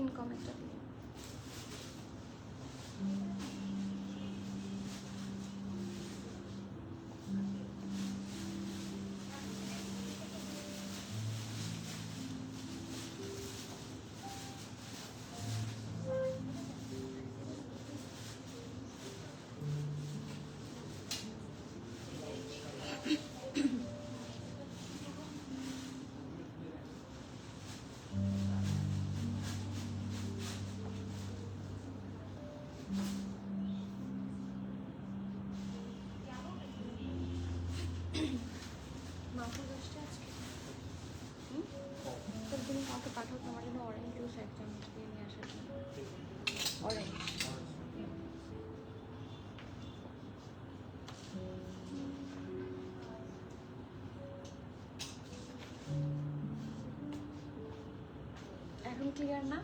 Pin কমেন্টটা দিন। তুমি কাউকে পাঠাও তোমার জন্য অরেঞ্জ জুস এক চামচ দিয়ে নিয়ে আসার জন্য। অরেঞ্জ এখন ক্লিয়ার না?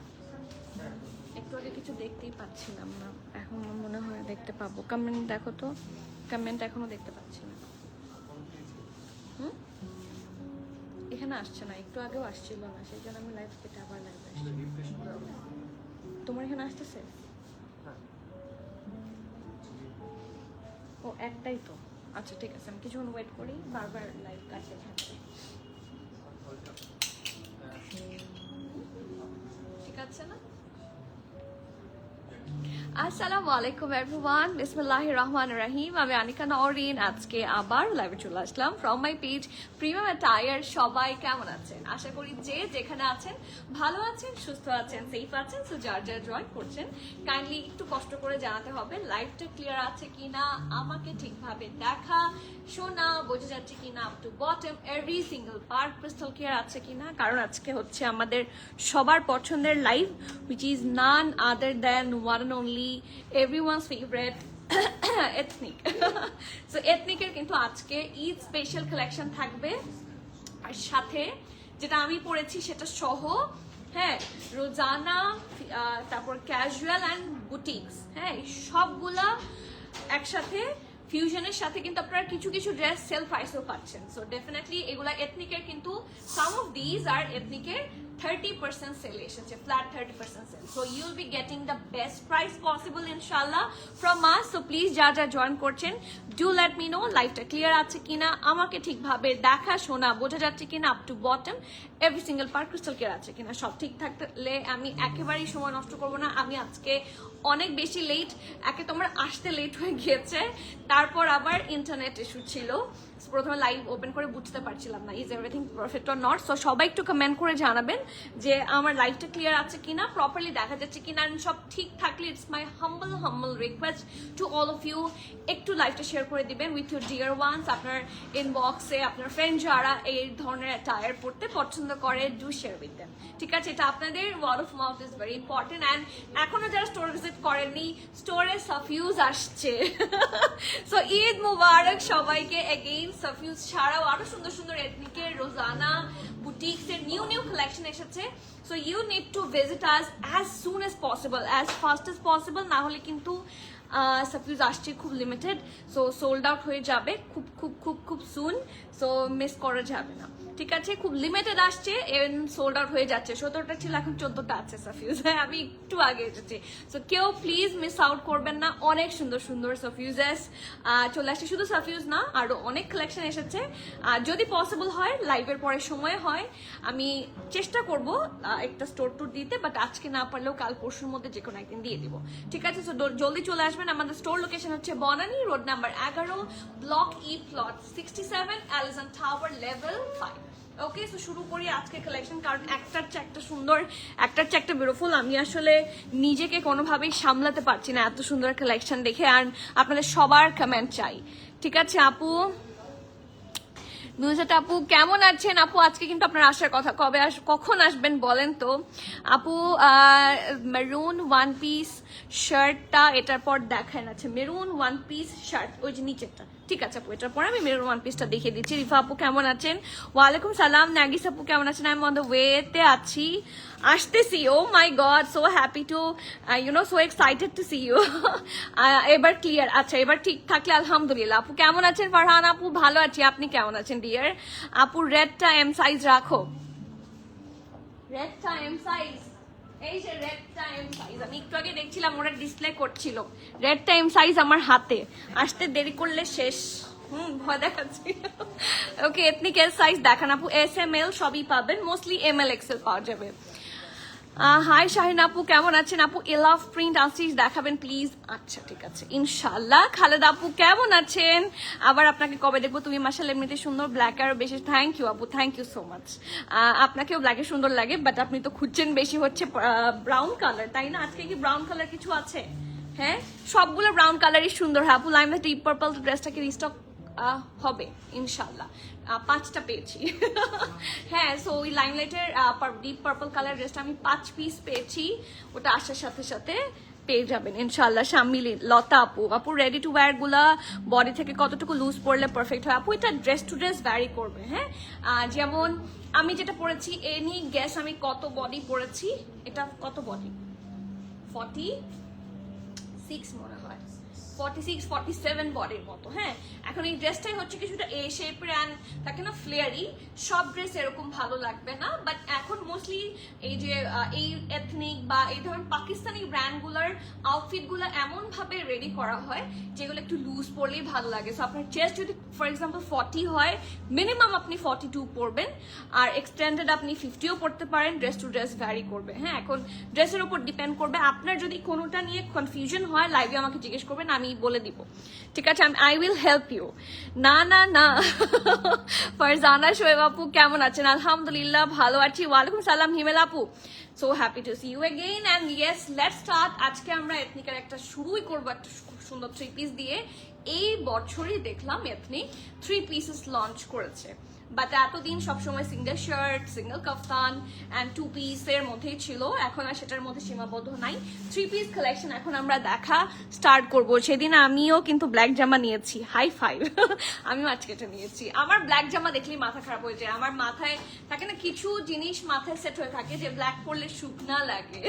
একটু আগে কিছু দেখতেই পাচ্ছিলাম না, এখন মনে হয় দেখতে পাবো। কমেন্ট দেখো তো, কমেন্ট এখনো দেখতে পাচ্ছি না। এখানে আসছে না, একটু আগেও আসছিল না, সেই জন্য আমি লাইভ কেটে আবার লাইভ আসছি। তোমার এখানে আসতেছে? ও একটাই তো, আচ্ছা ঠিক আছে, আমি কিছুক্ষণ ওয়েট করি, বারবার লাইভ কাটতে থাকবে। ঠিক আছে না? আসসালামু আলাইকুম এভরিওয়ান, বিসমিল্লাহির রহমানির রহিম। আমি আনিকা নওরিন, আজকে আবার লাইভে চলে আসলাম from my page premium attire. সবাই কেমন আছেন? আশা করি যে যেখানে আছেন ভালো আছেন, সুস্থ আছেন, সেফ আছেন। সো যার যার জয়েন করছেন কাইন্ডলি একটু কষ্ট করে জানাতে হবে লাইভটা ক্লিয়ার আছে কিনা, আমাকে ঠিকভাবে দেখা শোনা বোঝা যাচ্ছে কিনা, up to bottom every single part crystal clear আছে কিনা। কারণ আজকে হচ্ছে আমাদের সবার পছন্দের live, which is none other than one and only everyone's favorite ethnic. So ethnic এর কিন্তু আজকে ঈদ স্পেশাল কালেকশন থাকবে, আর সাথে যেটা আমি পড়েছি সেটা সহ, হ্যাঁ, রোজানা, তারপর ক্যাজুয়াল অ্যান্ড বুটিক্স, হ্যাঁ, সবগুলা একসাথে ফিউশনের সাথে কিন্তু আপনারা কিছু কিছু ড্রেস সেল প্রাইসেও পাচ্ছেন। সো ডেফিনেটলি এগুলা এথনিকের, কিন্তু সাম অফ দিজ আর এথনিকের 30% সেল এসেছে, flat 30% sale. So you will be getting the best price possible ইনশাল্লাহ ফ্রম আস। সো প্লিজ যা যা জয়েন করছেন ডু লেট মি নো লাইভটা ক্লিয়ার আছে কিনা, আমাকে ঠিকভাবে দেখা শোনা বোঝা যাচ্ছে কিনা, up to bottom every single part crystal clear আছে কিনা। সব ঠিক থাকলে আমি একেবারেই সময় নষ্ট করবো না। আমি আজকে অনেক বেশি লেট, একে তোমার আসতে লেট হয়ে গিয়েছে, তারপর আবার ইন্টারনেট ইস্যু ছিল, প্রথমে লাইভ ওপেন করে বুঝতে পারছিলাম না is everything perfect or not. So সবাই একটু কমেন্ট করে জানাবেন যে আমার লাইভটা ক্লিয়ার আছে কিনা, প্রপারলি দেখা যাচ্ছে কিনা। সব ঠিক থাকলে it's my humble request to all of you, একটু লাইভটা শেয়ার করে দিবেন উইথ ইউর ডিয়ার ওয়ান্স। আপনার ইনবক্সে আপনার ফ্রেন্ড যারা এই ধরনের টায়ার পড়তে পছন্দ করে, ডু শেয়ার উইথ দেম। ঠিক আছে, এটা আপনাদের word of mouth is very important. And এখনো যারা স্টোর ভিজিট করেননি, স্টোরে সাফিউজ আসছে। সো ঈদ মুবারক সবাইকে এগেইন। সাফিউজ ছাড়াও আরো সুন্দর সুন্দর এথনিকের, রোজানা, বুটিক্স এর নিউ কালেকশন এসেছে। So you need to visit us as soon as possible, as fast as possible, না হলে কিন্তু সাফিউজ আসছে খুব লিমিটেড। সো সোল্ড আউট হয়ে যাবে খুব খুব খুব খুব সুন। সো মিস করা যাবে না, ঠিক আছে? খুব লিমিটেড আসছে, সোল্ড আউট হয়ে যাচ্ছে। 17টা ছিল, এখন 14টা আছে সাফিউজ, আমি একটু আগে এসেছি। সো কেউ প্লিজ মিস আউট করবেন না, অনেক সুন্দর সুন্দর সাফিউজেস চলে আসছে। শুধু সাফিউজ না, আরো অনেক কালেকশন এসেছে। যদি পসিবল হয় লাইভের পরে সময় হয়, আমি চেষ্টা করব একটা স্টোর ট্যুর দিতে, বাট আজকে না পারলেও কাল পরশুর মধ্যে যে কোনো একদিন দিয়ে দিব, ঠিক আছে? সো জলদি চলে আসবেন। আমাদের স্টোর লোকেশন হচ্ছে Banani road number 11, block E, plot 67, Allison tower, level 5। Okay, so শুরু করি আজকে কালেকশন, কারণ একটার চেয়ে একটা সুন্দর, একটার চেয়ে একটা বিউটিফুল। আমি আসলে নিজেকে কোনোভাবেই সামলাতে পারছি না এত সুন্দর কালেকশন দেখে, আর আপনাদের সবার কমেন্ট চাই, ঠিক আছে? আপু নুজাত আপু কেমন আছেন? আপু আজকে কিন্তু আপনার আসার কথা, কখন আসবেন বলেন তো আপু? মেরুন ওয়ান পিস শার্টটা এটার পর দেখায় না, আচ্ছা মেরুন ওয়ান পিস শার্ট, ওই যে নিচেরটা, ঠিক আছে আপু, এটার পর আমি মেরুন ওয়ান পিসটা দেখিয়ে দিচ্ছি। রিফা আপু কেমন আছেন? ওয়ালাইকুম সালাম। নাগিস আপু কেমন আছেন? আমি অন দ্য ওয়েতে আছি, আসতেছি। Oh my god, so happy to so excited to see you. এবার ক্লিয়ার, আচ্ছা এবার ঠিক থাকলে আলহামদুলিল্লাহ। আপু কেমন আছেন? ফারহান আপু ভালো আছি, আপনি কেমন আছেন ডিয়ার? আপু রেডটা এম সাইজ রাখো, রেডটা এম সাইজ এই যে রেড টাইম সাইজ, আমি একটু আগে দেখছিলাম ওরা ডিসপ্লে করছিল, রেড টাইম সাইজ আমার হাতে, আসতে দেরি করলে শেষ। ভয় দেখাচ্ছি। ওকে, এথনিক এল সাইজ দেখান আপু, এস এম এল সবই পাবেন, মোস্টলি এম এল এক্সেল পাওয়া যাবে। হাই শাহিন আপু, কেমন আছেন আপু? এলাভ প্রিন্ট আনস্টিচ দেখাবেন প্লিজ। আচ্ছা ঠিক আছে ইনশাল্লাহ। খালেদ আপু কেমন আছেন? আবার আপনাকে কবে দেখবো? তুমি মাশাআল্লাহ এমনিতে সুন্দর, ব্ল্যাক আরো বেশি। থ্যাংক ইউ আপু, থ্যাংক ইউ সো মাচ। আপনাকেও ব্ল্যাকে সুন্দর লাগে, বাট আপনি তো খুঁজছেন বেশি হচ্ছে ব্রাউন কালার, তাই না? আজকে কি ব্রাউন কালার কিছু আছে? হ্যাঁ, সবগুলো ব্রাউন কালারই সুন্দর। হ্যাঁ আপু, লাইমলাইট ডিপ পার্পল ড্রেসটাকে রিস্টক হবে ইনশাল্লাহ। 5টা পেয়েছি। হ্যাঁ, সো ওই লাইমলাইটের ডিপ পার্পল কালার ড্রেসটা আমি 5 পিস পেয়েছি, ওটা আসার সাথে সাথে পেয়ে যাবেন ইনশাল্লাহ। শামিলি, লতা আপু, আপু রেডি টু ওয়্যার গুলা বডি থেকে কতটুকু লুজ পড়লে পারফেক্ট হয়? আপু এটা ড্রেস টু ড্রেস ভ্যারি করবে। হ্যাঁ, যেমন আমি যেটা পরেছি, এনি গ্যাস আমি কত বডি পরেছি? এটা কত বডি? 46 মনে হয়, 46 47 বডির মতো। হ্যাঁ, এখন এই ড্রেসটাই হচ্ছে কিছুটা এ শেপের অ্যান্ড থাকে না ফ্লেয়ারি, সব ড্রেস এরকম ভালো লাগবে না, বাট এখন মোস্টলি এই যে এই এথনিক বা এই ধরনের পাকিস্তানি ব্র্যান্ডগুলোর আউটফিটগুলো এমন ভাবে রেডি করা হয় যেগুলো একটু লুজ পরলেই ভালো লাগে। সো আপনার চেস্ট যদি ফর এক্সাম্পল 40 হয়, মিনিমাম আপনি 42 পরবেন, আর এক্সটেন্ডেড আপনি 50ও পরতে পারেন। ড্রেস টু ড্রেস ভ্যারি করবে। হ্যাঁ, এখন ড্রেসের উপর ডিপেন্ড করবে। আপনার যদি কোনোটা নিয়ে কনফিউশন হয়, লাইভে আমাকে জিজ্ঞেস করবেন, আমি বলে দিব, ঠিক আছে? I will help you. না না না। ফারজানা শোয়েব আপু কেমন আছেন? আলহামদুলিল্লাহ ভালো আছি। ওয়ালাইকুম সালাম হিমেল আপু, so happy to see you again and yes let's start. আজকে আমরা এথনিকের একটা শুরুই করবো একটা সুন্দর 3 পিস দিয়ে। এই বছরই দেখলাম এথনিক 3 পিসেস লঞ্চ করেছে, বাট এতদিন সবসময় single shirt, single kaftan and 2 পিসের মধ্যেই ছিল। এখন আর সেটার মধ্যে সীমাবদ্ধ নাই, 3 পিস কালেকশন এখন আমরা দেখা স্টার্ট করব। সেদিন আমিও কিন্তু ব্ল্যাক জামা নিয়েছি, হাই ফাইভ। আমিও আজকে এটা নিয়েছি। আমার ব্ল্যাক জামা দেখলেই মাথা খারাপ হয়ে যায়। আমার মাথায় থাকে না কিছু জিনিস মাথায় সেট হয়ে থাকে যে ব্ল্যাক পরলে শুকনা লাগে।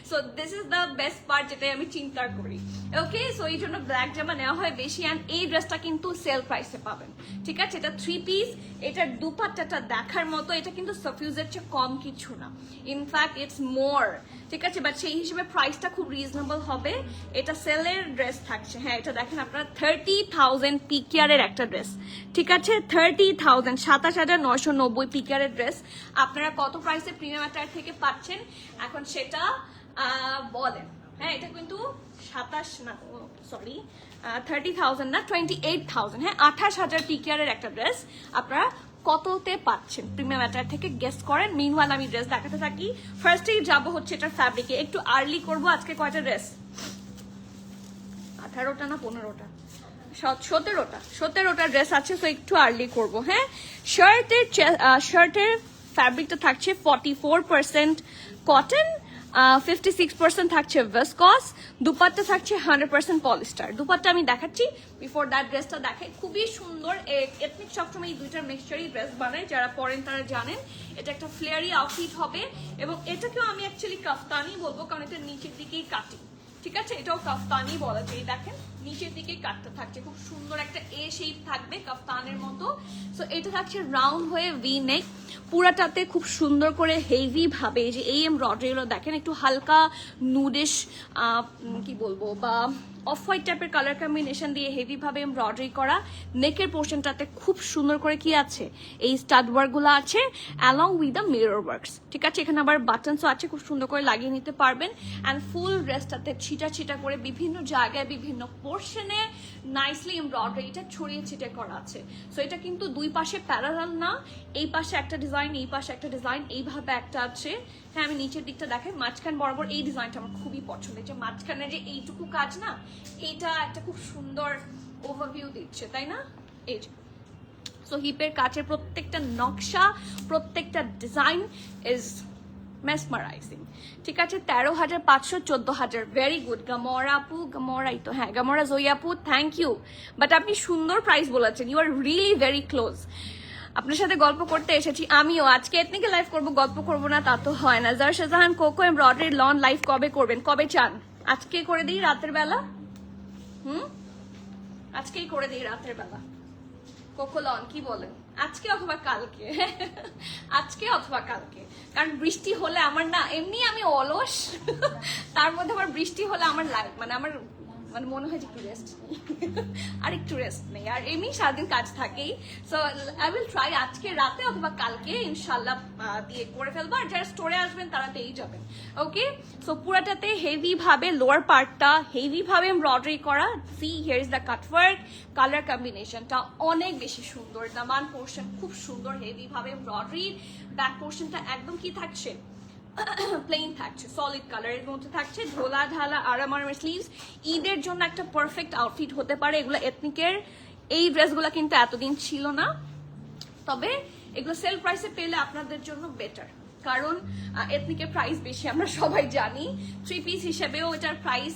So this is the best part, যেটাই আমি চিন্তা করি। ওকে, সো এই জন্য ব্ল্যাক জামা নেওয়া হয় বেশি। অ্যান্ড এই ড্রেসটা কিন্তু সেল প্রাইসে পাবেন, ঠিক আছে? এটা 3 পিস, এটার দুপাট্টাটা দেখার মতো। এটা কিন্তু সাফিউজের চেয়ে কম কিছু না, ইনফ্যাক্ট ইটস মোর, ঠিক আছে? বাট সেই হিসেবে প্রাইসটা খুব রিজনেবল হবে। এটা সেলের ড্রেস থাকছে। হ্যাঁ, এটা দেখেন আপনারা 30,000 পিকিয়ারের একটা ড্রেস, ঠিক আছে? 30,000, 27,990 পিকিয়ারের ড্রেস আপনারা কত প্রাইসে প্রিমিয়াম অ্যাটায়ার থেকে পাচ্ছেন এখন সেটা বলেন। হ্যাঁ, এটা কিন্তু 27 না, সরি 30,000 না, 28,000। হ্যাঁ, 28,000 পিকিয়ারের একটা ড্রেস আপনারা কততে পাচ্ছেন প্রিমিয়াম অ্যাটায়ার থেকে গেস করেন। মিনওয়াইল আমি ড্রেস দেখাতে থাকি। ফার্স্টেই যাবো হচ্ছে এটার ফ্যাব্রিকে, একটু আর্লি করবো। আজকে কয়টা ড্রেস? 18টা না 15টা? 17টা ড্রেস আছে, তো একটু আর্লি করবো। হ্যাঁ, শার্টের ফ্যাব্রিকটা থাকছে 44% কটন, 56% থাকছে ভিসকস, দুপাট্টা থাকছে 100% পলিস্টার। দুপাট্টা আমি দেখাচ্ছি, বিফোর দ্যাট ড্রেসটা দেখাই, খুবই সুন্দর। এথনিক সবসময় এই দুইটার মিক্সচারই ড্রেস বানায়, যারা পরেন তারা জানেন। এটা একটা ফ্লেয়ারি আউটফিট হবে, এবং এটাকেও আমি অ্যাকচুয়ালি কাফতানি বলবো, কারণ এটা নিচের দিকেই কাটি, ঠিক আছে? এটাও কাফতানি বলা যায়। দেখেন নিচের দিকে কাটটা থাকছে, খুব সুন্দর একটা এ শেপ থাকবে কাফতানের মতো। সো এটা থাকছে রাউন্ড হয়ে ভি নেক, পুরাটাতে খুব সুন্দর করে হেভি ভাবে যে এই এমব্রয়ডারিগুলো দেখেন, একটু হালকা নুডিশ কি বলবো, বা অফ হোয়াইট টাইপের কালার কম্বিনেশন দিয়ে হেভি ভাবে এমব্রয়ডারি করা। নেকের পোর্শনটাতে খুব সুন্দর করে কি আছে, এই স্টাড ওয়ার্ক গুলো আছে along with the mirror works, ঠিক আছে? এখানে আবার বাটনসও আছে, খুব সুন্দর করে লাগিয়ে নিতে পারবেন। অ্যান্ড ফুল ড্রেসটাতে ছিটা ছিটা করে বিভিন্ন জায়গায় বিভিন্ন পোর্শনে নাইসলি এমব্রয়ডারিটা ছড়িয়ে ছিটে করা আছে। সো এটা কিন্তু দুই পাশে প্যারালাল না, এই পাশে একটা ডিজাইন, এই পাশে একটা ডিজাইন, এইভাবে একটা আছে। হ্যাঁ, আমি নিচের দিকটা দেখাই, মাঝখান বরাবর এই ডিজাইনটা আমার খুবই পছন্দ। যে মাঝখানে যে এইটুকু কাজ না, এইটা একটা খুব সুন্দর ওভারভিউ দিচ্ছে, তাই না? এই যে সো হিপের কাছের প্রত্যেকটা নকশা, প্রত্যেকটা ডিজাইন ইজ মেসমারাইজিং, ঠিক আছে? 13,500, 14,000, ভেরি গুড। গামরা আপু, গামরাই তো, হ্যাঁ গামরা জয়ী আপু, থ্যাংক ইউ। বাট আপনি সুন্দর প্রাইস বলেছেন, you are really very close. আপনার সাথে গল্প করতে এসেছি আমিও। আজকে এথনিকে লাইভ করবো, গল্প করবো না তা তো হয় না। জার Shahjahan Coco embroidery lawn live কবে করবেন? কবে চান? আজকে করে দিই রাতের বেলা। আজকেই করে দিই রাতের বেলা। কোকো লন কি বলেন? আজকে অথবা কালকে আজকে অথবা কালকে, কারণ বৃষ্টি হলে আমার না, এমনি আমি অলস, তার মধ্যে আবার বৃষ্টি হলে আমার মানে আমার মানে মনে হয় যে একটু রেস্ট নেই, আর একটু রেস্ট নেই, আর এমনি সারাদিন কাজ থাকেই। সো আই উইল ট্রাই আজকে রাতে অথবা কালকে ইনশাল্লাহ দিয়ে করে ফেলবো, আর যারা স্টোরে আসবেন তারা পেয়েই যাবেন। ওকে, সো পুরাটাতে হেভি ভাবে লোয়ার পার্টটা হেভি ভাবে এমব্রয়ডারি করা। C here is the cutwork, colour কম্বিনেশনটা অনেক বেশি সুন্দর, দামান পোর্শন খুব সুন্দর হেভি ভাবে এমব্রয়ডারি, ব্যাক পোর্শনটা একদম কি থাকছে প্লেন থাকছে, সলিড কালারের মধ্যে থাকছে, ঢোলা ঢালা আরাম আরামের স্লিভস। ঈদের জন্য একটা পারফেক্ট আউটফিট হতে পারে এগুলো। এথনিকের এই ড্রেসগুলো কিন্তু এতদিন ছিল না, তবে এগুলো সেল প্রাইসে পেলে আপনাদের জন্য বেটার, কারণ এথনিকের প্রাইস বেশি আমরা সবাই জানি। 3 পিস হিসেবেও এটার প্রাইস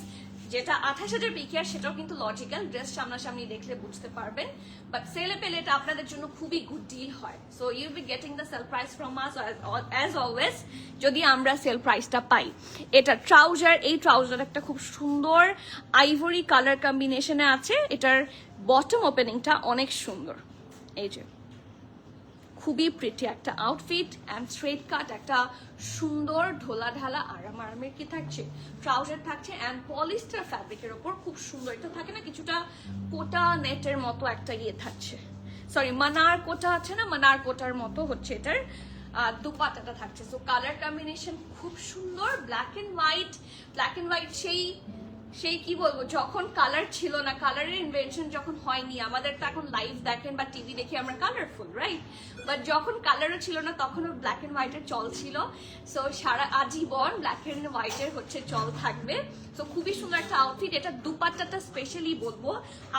যেটা 28,000 পিকের, সেটাও কিন্তু লজিক্যাল, ড্রেস সামনাসামনি দেখলে বুঝতে পারবেন, বাট সেলে পেলে এটা আপনাদের জন্য খুবই গুড ডিল হয়। So you be getting the sale price from us as always, যদি আমরা সেল প্রাইসটা পাই। এটা ট্রাউজার, এই ট্রাউজার একটা খুব সুন্দর আইভরি কালার কম্বিনেশনে আছে, এটার বটম ওপেনিংটা অনেক সুন্দর, এই যে খুবই প্রিটি একটা আউটফিট অ্যান্ড স্ট্রেট কাট, একটা সুন্দর ঢোলা ঢালা আরাম আরামের কি থাকছে ট্রাউজার থাকছে, অ্যান্ড পলিস্টার ফ্যাব্রিকের ওপর খুব সুন্দর, এটা থাকে না কিছুটা কোটা নেটের মতো একটা ইয়ে থাকছে, সরি মানার কোটা আছে না, মানার কোটার মতো হচ্ছে এটার দুপাট্টাটা থাকছে। সো কালার কম্বিনেশন খুব সুন্দর, ব্ল্যাক এন্ড হোয়াইট, সেই কি বলবো, যখন কালার ছিল না, কালারের ইনভেনশন যখন হয়নি, আমাদের তো এখন লাইভ দেখেন বা টিভি দেখে আমরা কালারফুল, রাইট, বাট যখন কালারও ছিল না তখনও ব্ল্যাক এন্ড হোয়াইটের চল ছিল। সো সারা আজীবন ব্ল্যাক এন্ড হোয়াইটের হচ্ছে চল থাকবে। সো খুবই সুন্দর একটা আউটফিট। এটা দুপাট্টাটা স্পেশালি বলবো,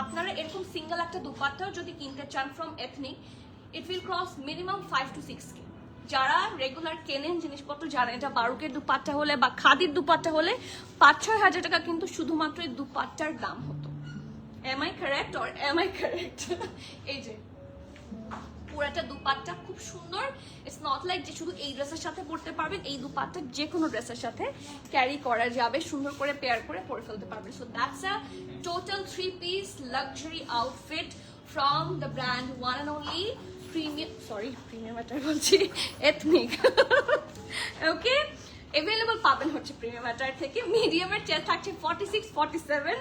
আপনারা এরকম সিঙ্গেল একটা দুপাট্টাও যদি কিনতে চান from ethnic, it will cross minimum 5 to 6K। যারা রেগুলার কেনেন জিনিসপত্র জানেন, এটা বারুকের দুপাট্টা হলে বা খাদির দুপাট্টা হলে 5-6 হাজার টাকা কিন্তু শুধুমাত্র এই দুপাট্টার দাম হতো। Am I correct or am I correct? এই যে পুরাটা দুপাট্টা খুব সুন্দর, ইটস নট লাইক যে শুধু এই ড্রেসের সাথে পরতে পারবেন, এই দুপাট্টা যে কোনো ড্রেসের সাথে ক্যারি করা যাবে, সুন্দর করে পেয়ার করে পরে ফেলতে পারবেন। So that's a total 3 piece luxury outfit from the brand one and only premium এটা বলছি, এথনিক। ওকে, अवेलेबल পাবেন হচ্ছে প্রিমিয়াম অ্যাটার থেকে। মিডিয়ামের চেস্ট থাকছে 46, 47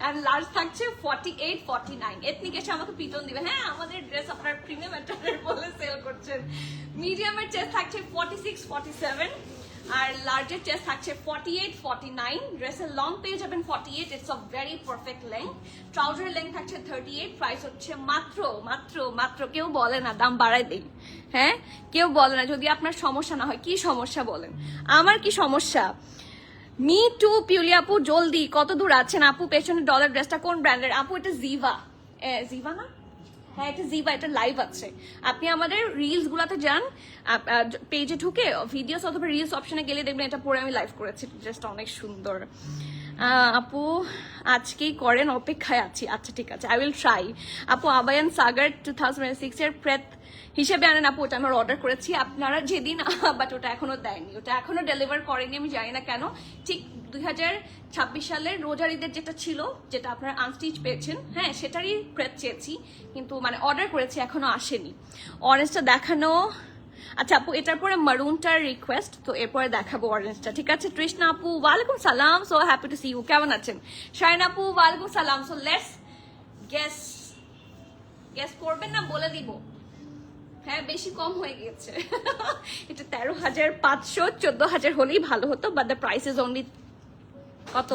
এন্ড লার্জ থাকছে 48, 49। এথনিক এসে আমাকে পিটন দিবে, হ্যাঁ আমাদের ড্রেস আপনার প্রিমিয়াম অ্যাটারের বলে সেল করছেন। মিডিয়ামের চেস্ট থাকছে 46, 47 আর লার্জের চেস্ট থাকছে 48, 49। ড্রেসের লং পেয়ে যাবেন 48, it's a very perfect length. ট্রাউজারের লেন্থ থাকছে 38, প্রাইস হচ্ছে মাত্র মাত্র মাত্র, কেউ বলে না দাম বাড়াই দেই, হ্যাঁ কেউ বলে না, যদি আপনার সমস্যা না হয়। কি সমস্যা বলেন? আমার কি সমস্যা? মি টু পিউলি আপু জলদি, কত দূর আছেন আপু? পেছনের ডলার ড্রেসটা কোন ব্র্যান্ডের আপু? এটা জিভা, জিভা না, হ্যাঁ এটা জিভা, এটা লাইভ আছে। আপনি আমাদের রিলস গুলাতে যান, পেজে ঢুকে ভিডিওস অথবা রিলস অপশনে গেলে দেখবেন এটা পরে আমি লাইভ করেছি, ড্রেসটা অনেক সুন্দর। আপু আজকেই করেন, অপেক্ষায় আছি। আচ্ছা ঠিক আছে, আই উইল ট্রাই। আপু আবায়ান সাগার 2006 এর প্রেত হিসেবে আনেন আপু, ওটা আমার অর্ডার করেছি আপনারা যেদিন, বাট ওটা এখনো দেয়নি, ওটা এখনো ডেলিভার করেনি, আমি জানি না কেন। ঠিক 2026 সালের রোজার ঈদের যেটা ছিল, যেটা আপনারা আনস্টিচ পেয়েছেন, হ্যাঁ সেটারই প্রেত চেয়েছি, কিন্তু মানে অর্ডার করেছি, এখনো আসেনি। অরেঞ্জটা দেখানো, আচ্ছা আপু এটার পরে মারুনটার রিকোয়েস্ট, তো এরপরে দেখাবো অরেঞ্জটা, ঠিক আছে। তৃষ্ণা আপু ওয়ালাইকুম সালাম, so happy to see you, কেমন আছেন? শাইন আপু ওয়ালাইকুম সালাম। সো লেটস গেস করবেন না, বলে দিব। হ্যাঁ বেশি কম হয়ে গিয়েছে, এটা 13,500, 14,000 হলেই ভালো হতো, but the price is only কত?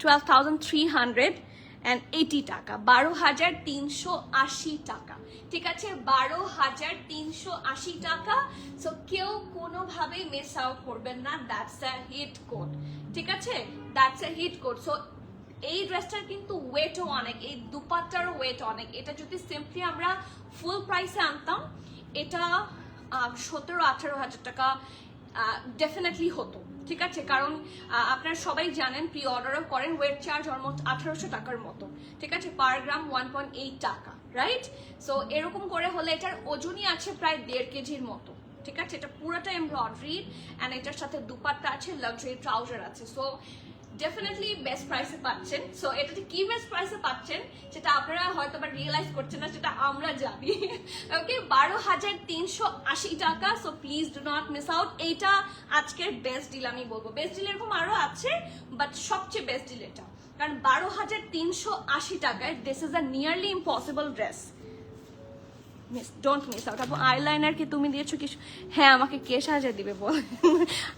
12,380 টাকা, 12,380 টাকা, ঠিক আছে 12,380 টাকা। সো কেউ কোনোভাবে মিস আউট করবেন না, দ্যাটস আ হিট কোড, ঠিক আছে, that's a hit code. So এই ড্রেসটার কিন্তু ওয়েটও অনেক, এই দুপাট্টারও ওয়েট অনেক। এটা যদি সিম্পলি আমরা ফুল প্রাইসে আনতাম, এটা 17-18 হাজার টাকা ডেফিনেটলি হতো, ঠিক আছে, কারণ আপনারা সবাই জানেন, প্রি অর্ডারও করেন, ওয়েট চার্জ অলমোস্ট 1800 টাকার মতো, ঠিক আছে, পার গ্রাম 1.8 টাকা, রাইট। সো এরকম করে হলে এটার ওজনই আছে প্রায় 1.5 কেজির মতো, ঠিক আছে। এটা পুরোটা এমব্রয়ডারি, অ্যান্ড এটার সাথে দুপাট্টা আছে, লাক্সারি ট্রাউজার আছে। সো ডেফিনেটলি বেস্ট প্রাইসে পাচ্ছেন। সো এটাতে কি বেস্ট প্রাইসে পাচ্ছেন সেটা আপনারা হয়তো বা রিয়েলাইজ করছেন না, সেটা আমরা জানি। ওকে, 12,380 টাকা। So please do not miss out. এইটা আজকের বেস্ট ডিল আমি বলবো। বেস্ট ডিল এরকম আরো আছে, বাট সবচেয়ে বেস্ট ডিল এটা, কারণ 12,380 টাকায় this is a nearly impossible dress. Don't miss out. আপু আইলাইনার কি তুমি দিয়েছো কি? হ্যাঁ, আমাকে কে সাজিয়ে দিবে বল?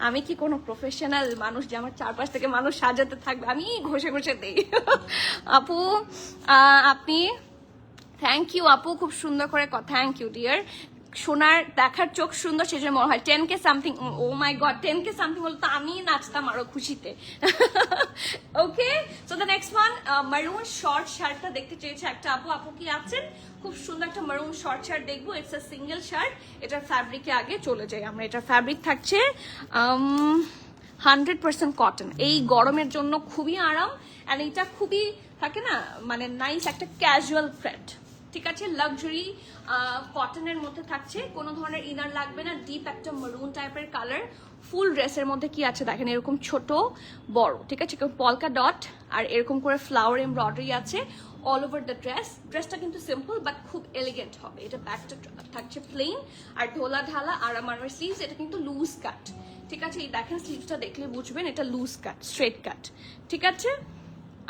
আমি কি কোনো প্রফেশনাল মানুষ যে আমার চারপাশ থেকে মানুষ সাজাতে থাকবে? আমি ঘষে ঘষে দিই। আপু আপনি, থ্যাংক ইউ আপু, খুব সুন্দর করে থ্যাংক ইউ ডিয়ার। সোনার দেখার চোখ সুন্দর, সেই জন্য মনে হয় 10K something. O my god, 10K something হলো তো আমি নাচতাম আরো খুশিতে। ওকে, সো দ্য নেক্সট ওয়ান, মারুন শর্ট শার্টটা দেখতে চেয়েছে একটা আপু। আপু কি আছেন? খুব সুন্দর একটা মারুন শর্ট শার্ট দেখবো। It's a single shirt. এটার ফ্যাব্রিকে আগে চলে যাই আমরা। এটার ফ্যাব্রিক থাকছে 100% কটন। এই গরমের জন্য খুবই আরাম, অ্যান্ড এটা খুবই থাকে না মানে নাইস একটা ক্যাজুয়াল ফ্রেড। ঠিক আছে, লাক্সারি কটনের মধ্যে থাকছে, কোনো ধরনের ইনার লাগবে না। ডিপ একটা মারুন টাইপের কালার। ফুল ড্রেসের মধ্যে কি আছে দেখেন, এরকম ছোট বড়, ঠিক আছে, পলকা ডট আর এরকম করে ফ্লাওয়ার এমব্রয়ডারি আছে অল ওভার দ্য ড্রেস। ড্রেসটা কিন্তু সিম্পল বাট খুব এলিগেন্ট হবে। এটা ব্যাকটা থাকছে প্লেন আর ঢোলা ঢালা। আর আমার স্লিভস এটা কিন্তু লুজ কাট। ঠিক আছে, এই দেখেন স্লিভসটা দেখলে বুঝবেন এটা লুজ কাট, স্ট্রেট কাট। ঠিক আছে,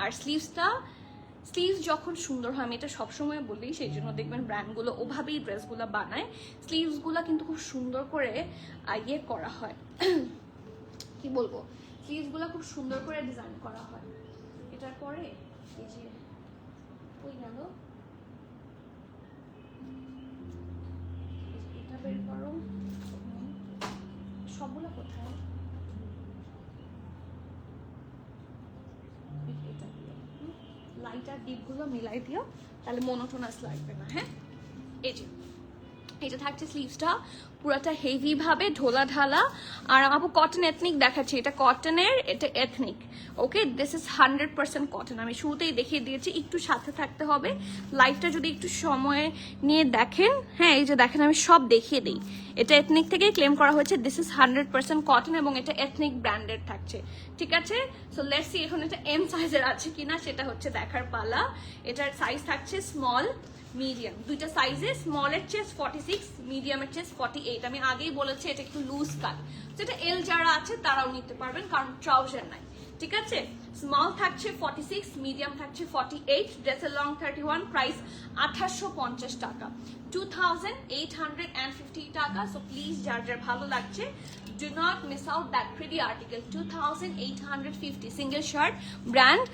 আর স্লিভস যখন সুন্দর হয়, আমি এটা সবসময় বলি, সেই জন্য দেখবেন ব্র্যান্ডগুলো ওভাবেই ড্রেসগুলো বানায়। স্লিভসগুলো কিন্তু খুব সুন্দর করে ইয়ে করা হয়, কি বলবো, স্লিভসগুলো খুব সুন্দর করে ডিজাইন করা হয়। এটার পরে এই যে ওই গেল, এটা বের করো, সবগুলো কোথায়? লাইটার ডিপগুলো মিলাই দিও, তাহলে মোনোটোনাস লাগবে না। হ্যাঁ, এই যে এটা থাকছে স্লিভসটা পুরাটা হেভি ভাবে ঢোলা ঢালা। আর আপু কটন এথনিক দেখাচ্ছি, এটা কটনের, এটা ethnic. Okay, this is 100% cotton. আমি শুরুতেই দেখিয়ে দিয়েছি, একটু সাথে থাকতে হবে। লাইভটা যদি একটু সময় নিয়ে দেখেন, হ্যাঁ এই যে দেখেন আমি সব দেখিয়ে দিই। এটা এথনিক থেকেই ক্লেম করা হয়েছে। দিস ইজ 100% কটন এবং এটা এথনিক ব্র্যান্ডেড থাকছে। ঠিক আছে, সো লেটস সি এখন এটা এম সাইজের আছে কিনা, সেটা হচ্ছে দেখার পালা। এটার সাইজ থাকছে স্মল মিডিয়াম, দুইটা সাইজে। স্মলের চেস্ট 46, মিডিয়ামের চেস্ট 48। আমি আগেই বলেছি এটা একটু লুজ কাট, যেটা এল যারা আছে তারাও নিতে পারবেন, কারণ ট্রাউজার নাই। ঠিক আছে, স্মল থাকছে 46, মিডিয়াম থাকছে 48, ড্রেসের লং 31, প্রাইস 2850 টাকা, 2850 টাকা। সো প্লিজ যার যার ভালো লাগছে, do not miss out that pretty article, 2850, single shirt, brand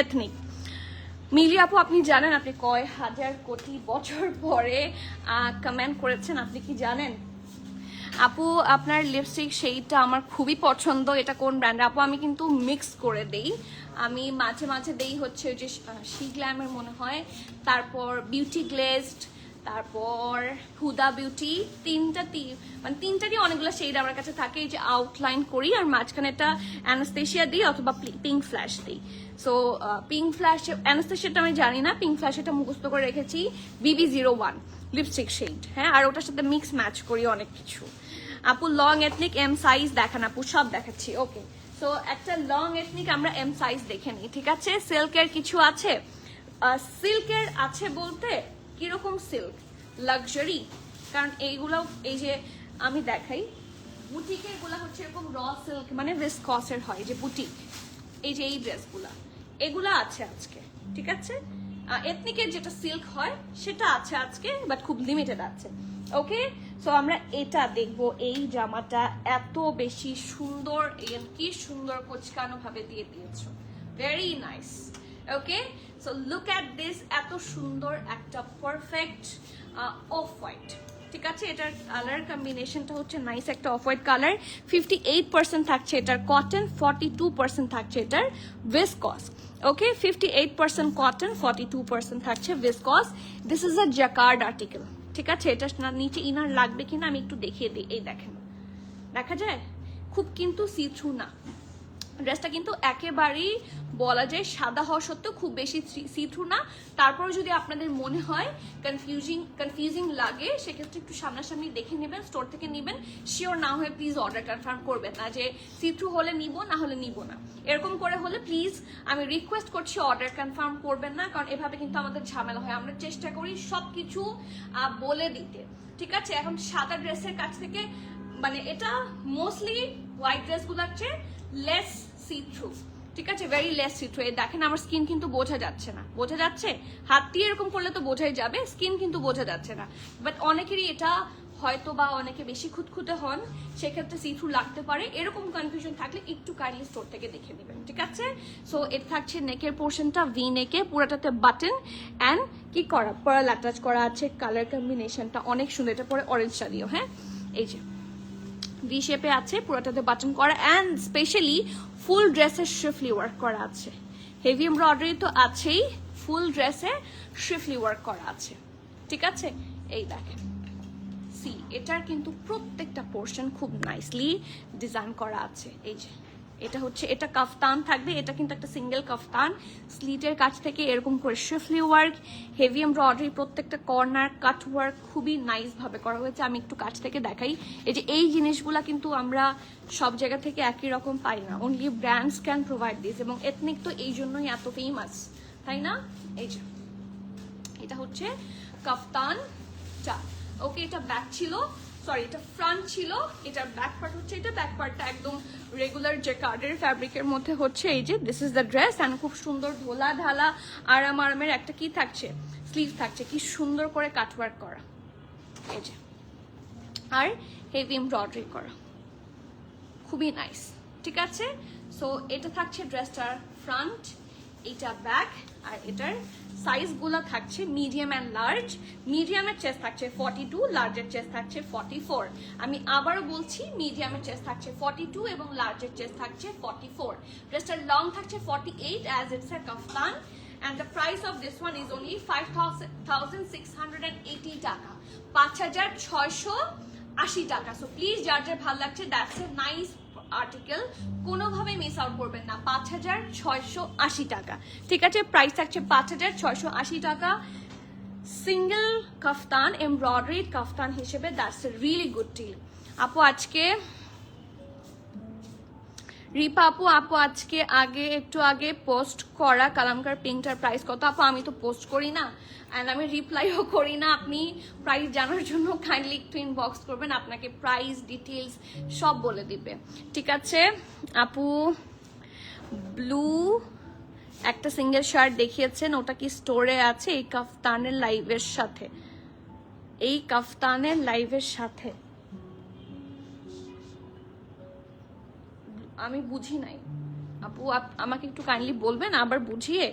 ethnic. মিলি আপু, আপনি জানেন আপনি কয় হাজার কোটি বছর পরে কমেন্ট করেছেন? আপনি কি জানেন? আপু আপনার লিপস্টিক সেইটা আমার খুবই পছন্দ। এটা কোন ব্র্যান্ড? আপু আমি কিন্তু মিক্স করে দেই, আমি মাঝে মাঝে দেই হচ্ছে ওই যে শি গ্ল্যামের মনে হয়, তারপর বিউটি গ্লেজড, তারপর হুদা বিউটি। মানে তিনটারই অনেকগুলো শেড আমার কাছে থাকে। এই যে আউটলাইন করি আর মাঝখানে একটা অ্যানাস্তেশিয়া দিই অথবা পিঙ্ক ফ্ল্যাশ দিই। সো পিঙ্ক ফ্ল্যাশ, অ্যানাস্তেশিয়াটা আমি জানি না, পিঙ্ক ফ্ল্যাশ এটা মুখস্থ করে রেখেছি। BB01 লিপস্টিক শেড, হ্যাঁ, আর ওটার সাথে মিক্স ম্যাচ করি অনেক কিছু। আপু লং এথনিক এম সাইজ দেখান আপু, সব দেখাচ্ছি। ওকে, সো একটা লং এথনিক আমরা এম সাইজ দেখে নিই। ঠিক আছে, সিল্কের কিছু আছে, সিল্কের আছে বলতে কিরকম সিল্ক, লাক্সারি, কারণ এইগুলো এই যে আমি দেখাই বুটিকের গুলা হচ্ছে এরকম র সিল্ক, মানে ভিসকসের হয় যে বুটিক। এই যে এই ড্রেসগুলা এগুলা আছে আজকে। ঠিক আছে, এথনিকের যেটা সিল্ক হয় সেটা আছে আজকে, বাট খুব লিমিটেড আছে। ওকে, সো আমরা এটা দেখবো। এই জামাটা এত বেশি সুন্দর, কি সুন্দর কোচকানো ভাবে দিয়ে দিয়েছো, very nice. Okay, so look at this, এত সুন্দর একটা পারফেক্ট অফ হোয়াইট। ঠিক আছে, এটার কালার কম্বিনেশনটা হচ্ছে নাইস একটা অফ হোয়াইট কালার। 58% থাকছে এটার কটন, 42% থাকছে এটার ভিসকস। ওকে, 58% কটন, 42% থাকছে viscose. This is a jacquard article. ঠিক আছে, এটা নিচে ইনার লাগবে কিনা আমি একটু দেখিয়ে দিই। এই দেখেন, দেখা যায় খুব কিন্তু সি থ্রু না, ড্রেসটা কিন্তু একেবারেই বলা যায় সাদা হওয়া সত্ত্বেও খুব বেশি সি থ্রু না। তারপরে যদি আপনাদের মনে হয় কনফিউজিং লাগে সেক্ষেত্রে একটু সামনাসামনি দেখে নেবেন, স্টোর থেকে নেবেন। শিওর না হয়ে প্লিজ অর্ডার কনফার্ম করবেন না যে সি থ্রু হলে নিব, না হলে নিব না, এরকম করে হলে প্লিজ আমি রিকোয়েস্ট করছি অর্ডার কনফার্ম করবেন না, কারণ এভাবে কিন্তু আমাদের ঝামেলা হয়। আমরা চেষ্টা করি সবকিছু বলে দিতে, ঠিক আছে। এখন সাদা ড্রেসের কাছ থেকে মানে এটা মোস্টলি হোয়াইট ড্রেসগুলো হচ্ছে লেস সি থ্রু, ঠিক আছে, ভেরি লেস সি থ্রু। দেখেন আমার স্কিন কিন্তু বোঝা যাচ্ছে না, বোঝা যাচ্ছে? হাত দিয়ে এরকম করলে তো বোঝাই যাবে, স্কিন কিন্তু বোঝা যাচ্ছে না। বাট অনেকেরই এটা হয়তো বা অনেকে বেশি খুঁতখুঁতে হন, সেক্ষেত্রে সি থ্রু লাগতে পারে। এরকম কনফিউশন থাকলে একটু কাইন্ডলি স্টোর থেকে দেখে নেবেন, ঠিক আছে। সো এটা থাকছে নেকের পোর্শনটা ভি নেকে, পুরোটাতে বাটন অ্যান্ড কি করা পার্ল অ্যাটাচ করা আছে। কালার কম্বিনেশনটা অনেক সুন্দর, এটা পরে অরেঞ্জ শাড়িও, হ্যাঁ এই যে ভি শেপে আছে, পুরোটাতে বাটন করা অ্যান্ড স্পেশালি ফুল ড্রেসের শিফলি ওয়ার্ক করা আছে। হেভি এমব্রয়ডারি তো আছেই, ফুল ড্রেসে শিফলি ওয়ার্ক করা আছে, ঠিক আছে। এই দেখেন সি, এটার কিন্তু প্রত্যেকটা পোর্শন খুব নাইসলি ডিজাইন করা আছে। এই যে এটা হচ্ছে, এটা কাফতান থাকবে, এটা কিন্তু একটা সিঙ্গেল কাফতান। স্লিটের কাছ থেকে এরকম করে শিফলি ওয়ার্ক, হেভি এমব্রয়ডারি, প্রত্যেকটা কর্নার কাট ওয়ার্ক খুবই নাইস ভাবে করা হয়েছে। আমি একটু কাছ থেকে দেখাই। এই যে এই জিনিসগুলা কিন্তু আমরা সব জায়গা থেকে একই রকম পাই না, only brands can provide this, এবং এথনিক তো এই জন্যই এত ফেমাস, তাই না। এই যে এটা হচ্ছে কাফতানটা, ওকে। এটা ব্যাক ছিল, সরি এটা ফ্রন্ট ছিল, এটার ব্যাক পার্ট হচ্ছে এটা। ব্যাক পার্টটা একদম রেগুলার জেকার্ডের ফ্যাব্রিকের মধ্যে হচ্ছে। এই যে this is the dress and খুব সুন্দর ঢোলা ঢালা আরামের একটা কি থাকছে, স্লিভ থাকছে, কি সুন্দর করে কাটওয়ার্ক করা, এই যে, আর হেভি এমব্রয়ডারি করা, খুবই নাইস, ঠিক আছে। সো এটা থাকছে ড্রেসটার ফ্রন্ট, এটা ব্যাক, আর এটার সাইজগুলো থাকছে মিডিয়াম অ্যান্ড লার্জ। মিডিয়ামের চেস্ট থাকছে 42, লার্জের চেস্ট থাকছে 44। আমি আবারও বলছি, মিডিয়ামের চেস্ট থাকছে 42 এবং লার্জের চেস্ট থাকছে 44। ড্রেসটার লং থাকছে 48 as it's a kaftan and the price of this one is only 5,680 টাকা, 5,680 টাকা। সো প্লিজ যার যার ভালো লাগছে, দ্যাটস এ নাইস আর্টিকেল, কোনোভাবে মিস আউট করবেন না। 5,680 টাকা, ঠিক আছে। প্রাইস থাকছে 5,680 টাকা, সিঙ্গেল কাফতান, এমব্রয়ডারিড কাফতান হিসেবে, that's a really good deal. আপু আজকে রিপা আপু আজকে একটু আগে পোস্ট করা কালামকার পিঙ্কটার প্রাইস কত? আপু আমি তো পোস্ট করি না অ্যান্ড আমি রিপ্লাইও করি না। আপনি প্রাইস জানার জন্য কাইন্ডলি একটু ইনবক্স করবেন, আপনাকে প্রাইস ডিটেলস সব বলে দিবে, ঠিক আছে। আপু ব্লু একটা সিঙ্গেল শার্ট দেখিয়েছেন, ওটা কি স্টোরে আছে? এই কাফতানের লাইভের সাথে, এই কাফতানের লাইভের সাথে আমি বুঝি নাই আপু, আমাকে একটু কাইন্ডলি বলবেন আবার বুঝিয়ে।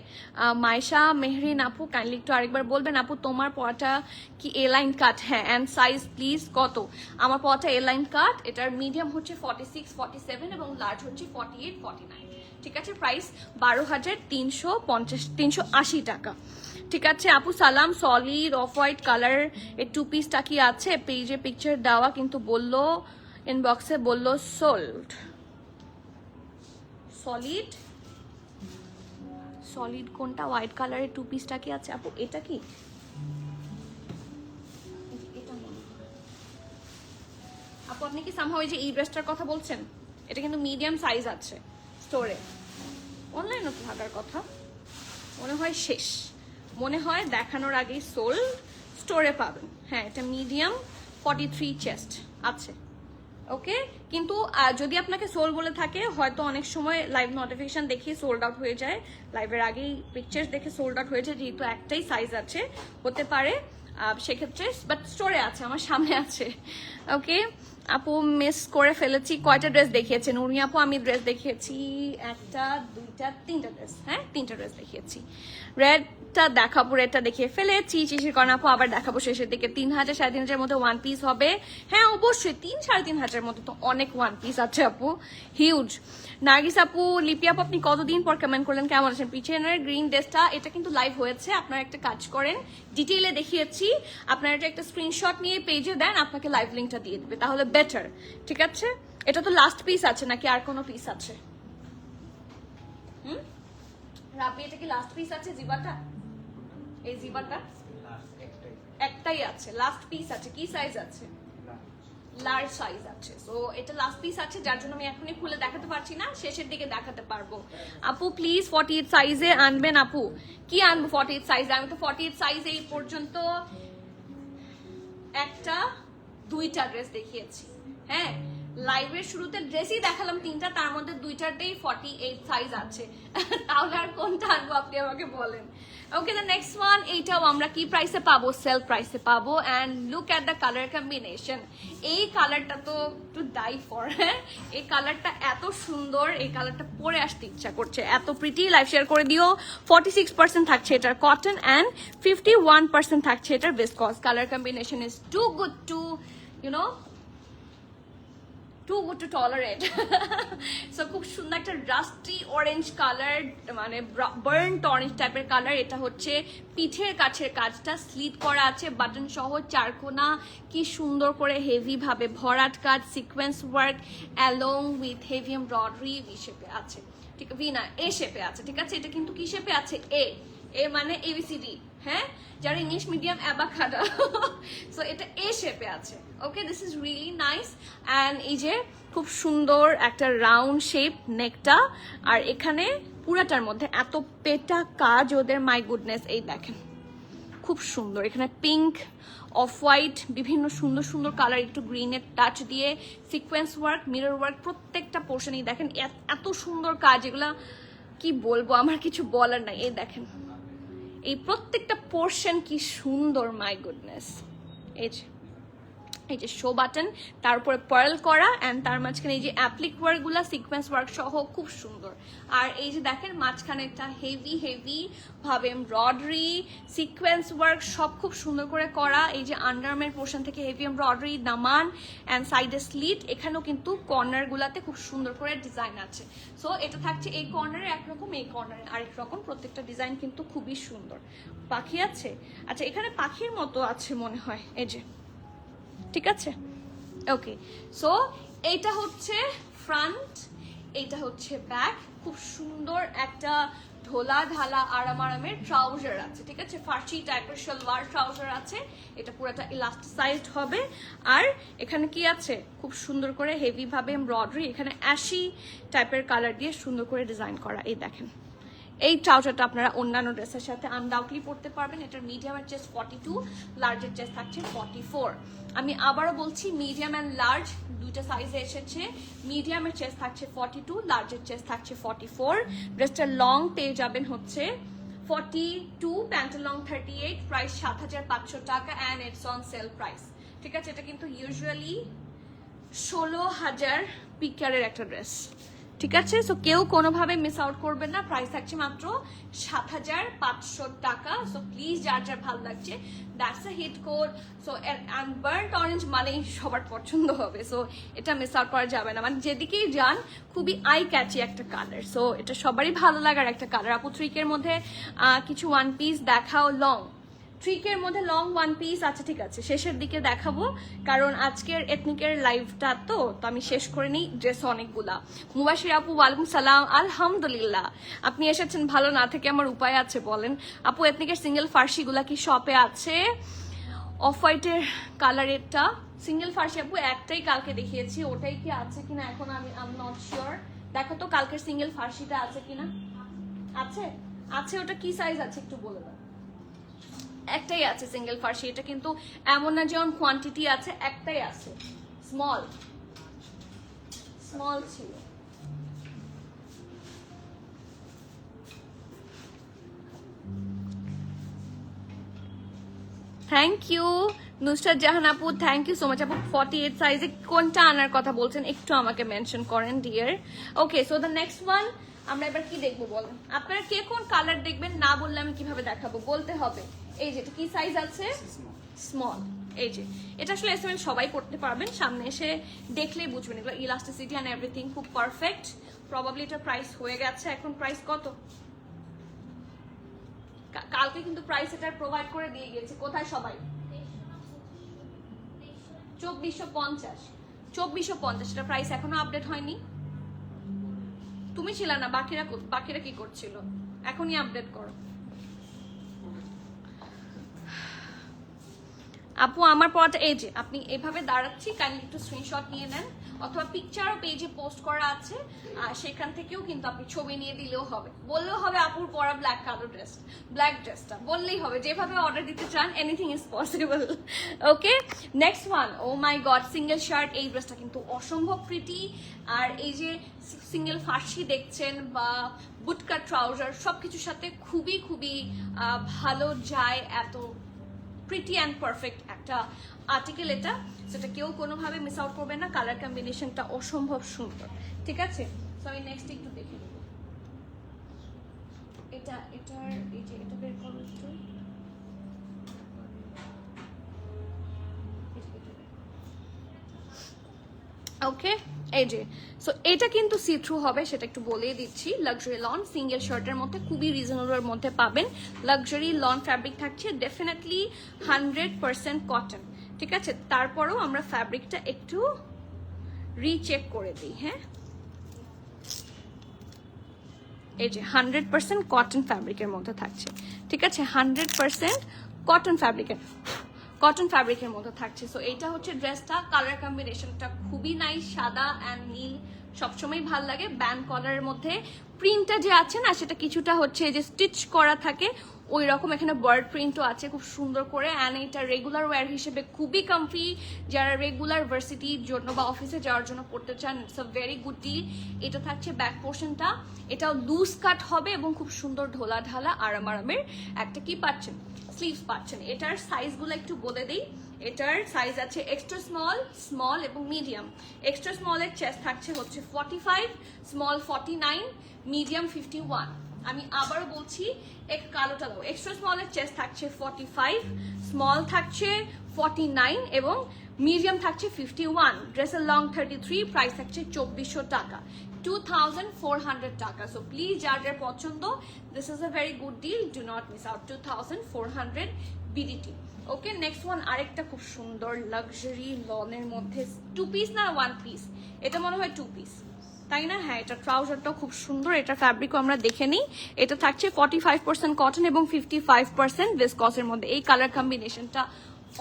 মাইশা মেহরিন আপু কাইন্ডলি একটু আরেকবার বলবেন। আপু তোমার পড়াটা কি এ লাইন কাট? হ্যাঁ, অ্যান্ড সাইজ প্লিজ কত? আমার পড়াটা এ লাইন কাট, এটার মিডিয়াম হচ্ছে 46, 47 এবং লার্জ হচ্ছে 48, 49, ঠিক আছে। প্রাইস 12,380 টাকা, ঠিক আছে। আপু সালাম, সলিড অফ হোয়াইট কালার এর 2 পিসটা কি আছে? পেজে পিকচার দেওয়া, কিন্তু বললো ইনবক্সে বললো সোল্ড। সলিড কোনটা? হোয়াইট কালারের 2 পিসটা কি আছে আপু? এটা কি? আপু আপনি কি সামহাও এই যে এই ড্রেসটার কথা বলছেন? এটা কিন্তু মিডিয়াম সাইজ আছে স্টোরে, অনলাইনে তো থাকার কথা। মনে হয় শেষ, মনে হয় দেখানোর আগেই সোল্ড, স্টোরে পাবেন। হ্যাঁ, এটা মিডিয়াম 43 চেস্ট আছে, ওকে। কিন্তু যদি আপনাকে সোল বলে থাকে, হয়তো অনেক সময় লাইভ নোটিফিকেশন দেখে সোল্ড আউট হয়ে যায়, লাইভের আগেই পিকচার্স দেখে সোল্ড আউট হয়ে যায়, যেহেতু একটাই সাইজ আছে, হতে পারে সেক্ষেত্রে। বাট স্টোরে আছে, আমার সামনে আছে, ওকে। আপু মিস করে ফেলেছি, কয়টা ড্রেস দেখিয়েছেন? উনি আপু আমি ড্রেস দেখিয়েছি 1টা 2টা 3টা ড্রেস, হ্যাঁ 3টা ড্রেস দেখিয়েছি। রেডটা দেখাবো, রেডটা দেখিয়ে ফেলেছি। চিচির কর্ণ আপু আবার দেখাবো শেষের দিকে। 3,000 3,500 মতো ওয়ান পিস হবে, হ্যাঁ অবশ্যই। 3-3,500 মতো তো অনেক ওয়ান পিস আছে আপু, হিউজ। নার্গিস আপু, লিপি আপু আপনি কতদিন পর কমেন্ট করলেন, কেমন আছেন? পিছনের গ্রিন ড্রেসটা, এটা কিন্তু লাইভ হয়েছে, আপনারা একটা কাজ করেন, ডিটেইলে দেখিয়েছি, আপনারা এটা একটা স্ক্রিনশট নিয়ে পেজে দেন, আপনাকে লাইভ লিঙ্কটা দিয়ে দিবে, তাহলে বেটার, ঠিক আছে। এটা তো লাস্ট পিস আছে নাকি আর কোনো পিস আছে? রাব্বি এটা কি লাস্ট পিস আছে জিবাটা? এই জিবাটা একটাই আছে, লাস্ট পিস আছে। কি সাইজ আছে? লার্জ সাইজ আছে। সো এটা লাস্ট পিস আছে, যার জন্য আমি এখনই খুলে দেখাতে পারছি না, শেষের দিকে দেখাতে পারবো। আপু প্লিজ 48 সাইজে আনবেন। আপু কি আনবো 48 সাইজে? আমি তো 48 সাইজে এই পর্যন্ত একটা 2টা ড্রেস দেখিয়েছি। হ্যাঁ, লাইভের শুরুতে ড্রেসই দেখালাম 3টা, তার মধ্যে 2টাতেই 48 সাইজ আছে। তাহলে আর কোনটা আনবো আপনি আমাকে বলেন। ওকে, দ্য নেক্সট ওয়ান, এইটাও আমরা কি প্রাইসে পাবো? সেল প্রাইসে পাবো। And look at the colour combination. এই কালারটা তো টু ডাই ফর। হ্যাঁ, এই কালারটা এত সুন্দর, এই কালারটা পরে আসতে ইচ্ছা করছে, এত প্রিটি। লাইভ শেয়ার করে দিও। 46% থাকছে এটার কটন অ্যান্ড 51% থাকছে এটার viscose. Colour combination is too good to too good to tolerate. So খুব সুন্দর একটা রাস্টি অরেঞ্জ কালার, মানে বার্নড অরেঞ্জ টাইপের কালার। এটা হচ্ছে পিঠের কাছের কাজটা স্লিট করা আছে, বাটন সহ চারকোনা, কি সুন্দর করে হেভি ভাবে ভরাট কাজ, sequence work along with heavy embroidery. V শেপে আছে, ঠিক ভি না, এ শেপে আছে। ঠিক আছে, এটা কিন্তু কি শেপে আছে? এ মানে ABCD। হ্যাঁ, যারা ইংলিশ মিডিয়াম অ্যাবাকাডা, সো এটা এ শেপে আছে। Okay, this is really nice. And এই যে খুব সুন্দর একটা রাউন্ড শেপ নেকটা, আর এখানে পুরাটার মধ্যে এত পেটা কাজ ওদের, মাই গুডনেস। এই দেখেন খুব সুন্দর, এখানে পিঙ্ক, অফ হোয়াইট, বিভিন্ন সুন্দর সুন্দর কালার, একটু গ্রিনের টাচ দিয়ে সিকোয়েন্স ওয়ার্ক, মিরর ওয়ার্ক, প্রত্যেকটা পোর্শনই দেখেন এত সুন্দর কাজ। এগুলা কি বলবো, আমার কিছু বলার নাই। এই দেখেন এই প্রত্যেকটা পোর্শন কি সুন্দর, মাই গুডনেস। এই যে শো বাটন, তার উপরে পার্ল করা, অ্যান্ড তার মাঝখানে এই যে অ্যাপ্লিক ওয়ার্ক গুলা সিকোয়েন্স ওয়ার্ক সহ খুব সুন্দর। আর এই যে দেখেন মাঝখানে একটা হেভি ভাবে এমব্রয়ডারি, সিকোয়েন্স ওয়ার্ক সব খুব সুন্দর করে করা। এই যে আন্ডারআর্মের পোর্শন থেকে হেভি এমব্রয়ডারি, দামান অ্যান্ড সাইডে স্লিট। এখানেও কিন্তু কর্নার গুলাতে খুব সুন্দর করে ডিজাইন আছে। সো এটা থাকছে এই কর্নারে একরকম, এই কর্নারে আরেক রকম, প্রত্যেকটা ডিজাইন কিন্তু খুবই সুন্দর। পাখি আছে, আচ্ছা এখানে পাখির মতো আছে মনে হয়, এই যে, ঠিক আছে। ওকে, সো এইটা হচ্ছে ফ্রন্ট, এইটা হচ্ছে ব্যাক। খুব সুন্দর একটা ঢোলা ঢালা আরামের ট্রাউজার আছে। ঠিক আছে, ফার্সি টাইপের সালোয়ার ট্রাউজার আছে। এটা পুরোটা ইলাস্টিসাইজড হবে। আর এখানে কি আছে? খুব সুন্দর করে হেভি ভাবে এমব্রয়ডারি, এখানে অ্যাশি টাইপের কালার দিয়ে সুন্দর করে ডিজাইন করা। এই দেখেন এই ট্রাউজারটা আপনারা অন্যান্য ড্রেসের সাথে আনডাউটলি পরতে পারবেন। এটার মিডিয়ামের চেস্ট 42, লার্জের চেস্ট থাকছে 44। আমি আবারও বলছি, মিডিয়াম অ্যান্ড লার্জ দুইটা সাইজে এসেছে। মিডিয়ামের চেস্ট থাকছে 42, লার্জের চেস্ট থাকছে 44। ড্রেসটার লং পেয়ে যাবেন হচ্ছে 42, প্যান্টের লং 38, প্রাইস 7500 টাকা and it's on sell price. ঠিক আছে, এটা কিন্তু ইউজুয়ালি 16000 পিকারের একটা ড্রেস। ঠিক আছে, সো কেউ কোনোভাবে মিস আউট করবেন না। প্রাইস থাকছে মাত্র 7500 টাকা। সো প্লিজ, যার যার ভালো লাগছে, that's a hit code. So and burnt orange মানেই সবার পছন্দ হবে। সো এটা মিস আউট করা যাবে না, মানে যেদিকেই যান খুবই আই ক্যাচি একটা কালার। সো এটা সবারই ভালো লাগার একটা কালার। আপু থ্রিকের মধ্যে কিছু ওয়ান পিস দেখাও, লং ট্রিকের মধ্যে লং ওয়ান পিস আছে। ঠিক আছে, শেষের দিকে দেখাবো, কারণ আজকের এথনিকের লাইভটা তো আমি শেষ করে নিই। ড্রেস অনেকগুলা। মুবাশির আপু ওয়ালাইকুম সালাম, আলহামদুলিল্লাহ। আপনি এসেছেন, ভালো না থেকে আমার উপায় আছে বলেন। আপু এথনিকের সিঙ্গেল ফার্সিগুলা কি শপে আছে? অফ হোয়াইটের কালারেরটা সিঙ্গেল ফার্সি আপু একটাই কালকে দেখিয়েছি, ওটাই কি আছে কিনা এখন আমি নট শিওর। দেখো তো কালকের সিঙ্গেল ফার্সিটা আছে কিনা। আছে, ওটা কি সাইজ আছে একটু বলে দাও। একটাই আছে সিঙ্গেল ফার্সি, এটা কিন্তু এমন না যেমন কোয়ান্টিটি আছে, একটাই আছে, স্মল ছিল। থ্যাংক ইউ নুসরাত জাহান আপু, থ্যাংক ইউ সো মাচ আপু। 48 সাইজে কোনটা আনার কথা বলছেন একটু আমাকে মেনশন করেন dear. Okay, so the next one আমরা এবার কি দেখবো বলেন। আপনারা কে কোন কালার দেখবেন না বললে আমি কিভাবে দেখাবো, বলতে হবে। এই যে কি সাইজ আছে? স্মল। এই যে এটা আসলে এসএমএল সবাই করতে পারবেন, সামনে এসে দেখলেই বুঝবেন। এগুলো ইলাস্টিসিটি অ্যান্ড এভরিথিং খুব পারফেক্ট। প্রবাবলি এটা প্রাইস হয়ে গেছে, এখন প্রাইস কত? কালকে কিন্তু প্রাইস এটা প্রোভাইড করে দিয়ে গিয়েছে। কোথায় সবাই? 2450। এটা প্রাইস এখনো আপডেট হয়নি। তুমি ছিল না, বাকিরা কি করছিল? এখনই আপডেট করো। আপু আমার পড়াটা এই যে আপনি এভাবে দাঁড়াচ্ছি, কাইন্ডলি একটু স্ক্রিনশট নিয়ে নেন, অথবা পিকচারও পেজে পোস্ট করা আছে, সেখান থেকেও কিন্তু আপনি ছবি নিয়ে দিলেও হবে, বললেও হবে আপুর পরা ব্ল্যাক কালার ব্ল্যাক ড্রেসটা বললেই হবে, যেভাবে অর্ডার দিতে চান anything is possible. Okay, next one, oh my god, single shirt. এই ড্রেসটা কিন্তু অসম্ভব প্রিটি, আর এই যে সিঙ্গেল ফার্সি দেখছেন বা বুটকা ট্রাউজার সবকিছুর সাথে খুবই খুবই ভালো যায়, এত প্রিটি অ্যান্ড পারফেক্ট একটা আর্টিকেল এটা, সেটা কেউ কোনোভাবে মিস আউট করবে না। কালার কম্বিনেশনটা অসম্ভব সুন্দর, ঠিক আছে? সো আমি নেক্সট একটু দেখে নেব, এটার এই যে এটা বের করো একটু, ওকে। এই যে সো এটা কিন্তু সি থ্রু হবে, সেটা একটু বলে দিচ্ছি। লাক্সারি লন সিঙ্গেল শার্টের মধ্যে খুবই রিজনেবলের মধ্যে পাবেন। লাক্সারি লন ফ্যাব্রিক থাকছে, ডেফিনেটলি 100% কটন, ঠিক আছে? তারপরেও আমরা ফ্যাব্রিকটা একটু রিচেক করে দিই। হ্যাঁ, এই যে 100% কটন ফ্যাব্রিকের মধ্যে থাকছে, ঠিক আছে? 100% কটন ফ্যাব্রিকের মধ্যে থাকছে। সো এইটা হচ্ছে ড্রেসটা, কালার কম্বিনেশনটা খুবই নাইস, সাদা অ্যান্ড নীল সবসময় ভাল লাগে। ব্যান্ড কলারের মধ্যে প্রিন্টটা যে আছে না, সেটা কিছুটা হচ্ছে যে স্টিচ করা থাকে ওই রকম, এখানে বার্ড প্রিন্টও আছে খুব সুন্দর করে। অ্যান্ড এটা রেগুলার ওয়্যার হিসেবে খুবই কমফি, যারা রেগুলার ভার্সিটির জন্য বা অফিসে যাওয়ার জন্য পড়তে চান, it's a very good deal. এটা থাকছে ব্যাক পোর্শনটা, এটাও লুজ কাট হবে এবং খুব সুন্দর ঢোলা ঢালা আরামের একটা কি পাচ্ছেন, স্লিভস পাচ্ছেন। এটার সাইজগুলো একটু বলে দিই, এটার সাইজ আছে এক্সট্রা স্মল, স্মল এবং মিডিয়াম। এক্সট্রা স্মলের চেস্ট থাকছে হচ্ছে 45, স্মল 49, মিডিয়াম 51। আমি আবারও বলছি, এক কালোটা দাও। এক্সট্রা স্মলের চেস্ট থাকছে 45, স্মল থাকছে 49 এবং মিডিয়াম থাকছে 51। ড্রেসের লং 33, প্রাইস থাকছে 2400 টাকা, 2400 টাকা। সো প্লিজ যার যার পছন্দ, this is a very good deal, do not miss out, 2400 BDT. Okay, next one, আরেকটা খুব সুন্দর লাক্সারি লনের মধ্যে 2 পিস না 1 পিস, এটা মনে হয় 2 পিস, তাই না? হ্যাঁ, এটা ট্রাউজারটাও খুব সুন্দর, এটা ফ্যাব্রিকও আমরা দেখে নিই। এটা থাকছে 45% কটন এবং 55% ভিসকসের মধ্যে। এই কালার কম্বিনেশনটা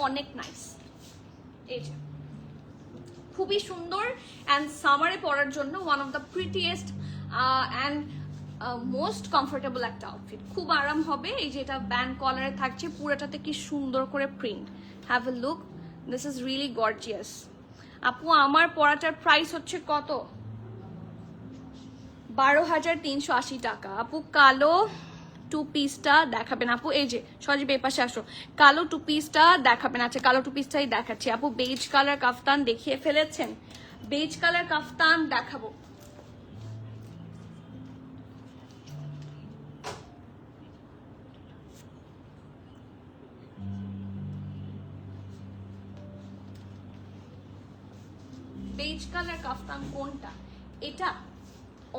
অনেক নাইস, এই যে খুবই সুন্দর অ্যান্ড সামারে পরার জন্য one of the prettiest and most comfortable একটা আউটফিট, খুব আরাম হবে। এই যে এটা ব্যান্ড কলারে থাকছে, পুরোটাতে কি সুন্দর করে print, have a look, this is really gorgeous. আপু আমার পরাটার প্রাইস হচ্ছে কত? 12,380 টাকা। আপু কালো 2 পিসটা দেখাবেন? আপু এই যে সজীব এই পাশে আসো, কালো 2 পিসটা দেখাবেন? আচ্ছা, কালো 2 পিসটাই দেখাচ্ছি। আপু বেজ কালার কাফতান দেখিয়ে ফেলেছেন, বেজ কালার কাফতান দেখাবো। বেজ কালার কাফতান কোনটা? এটা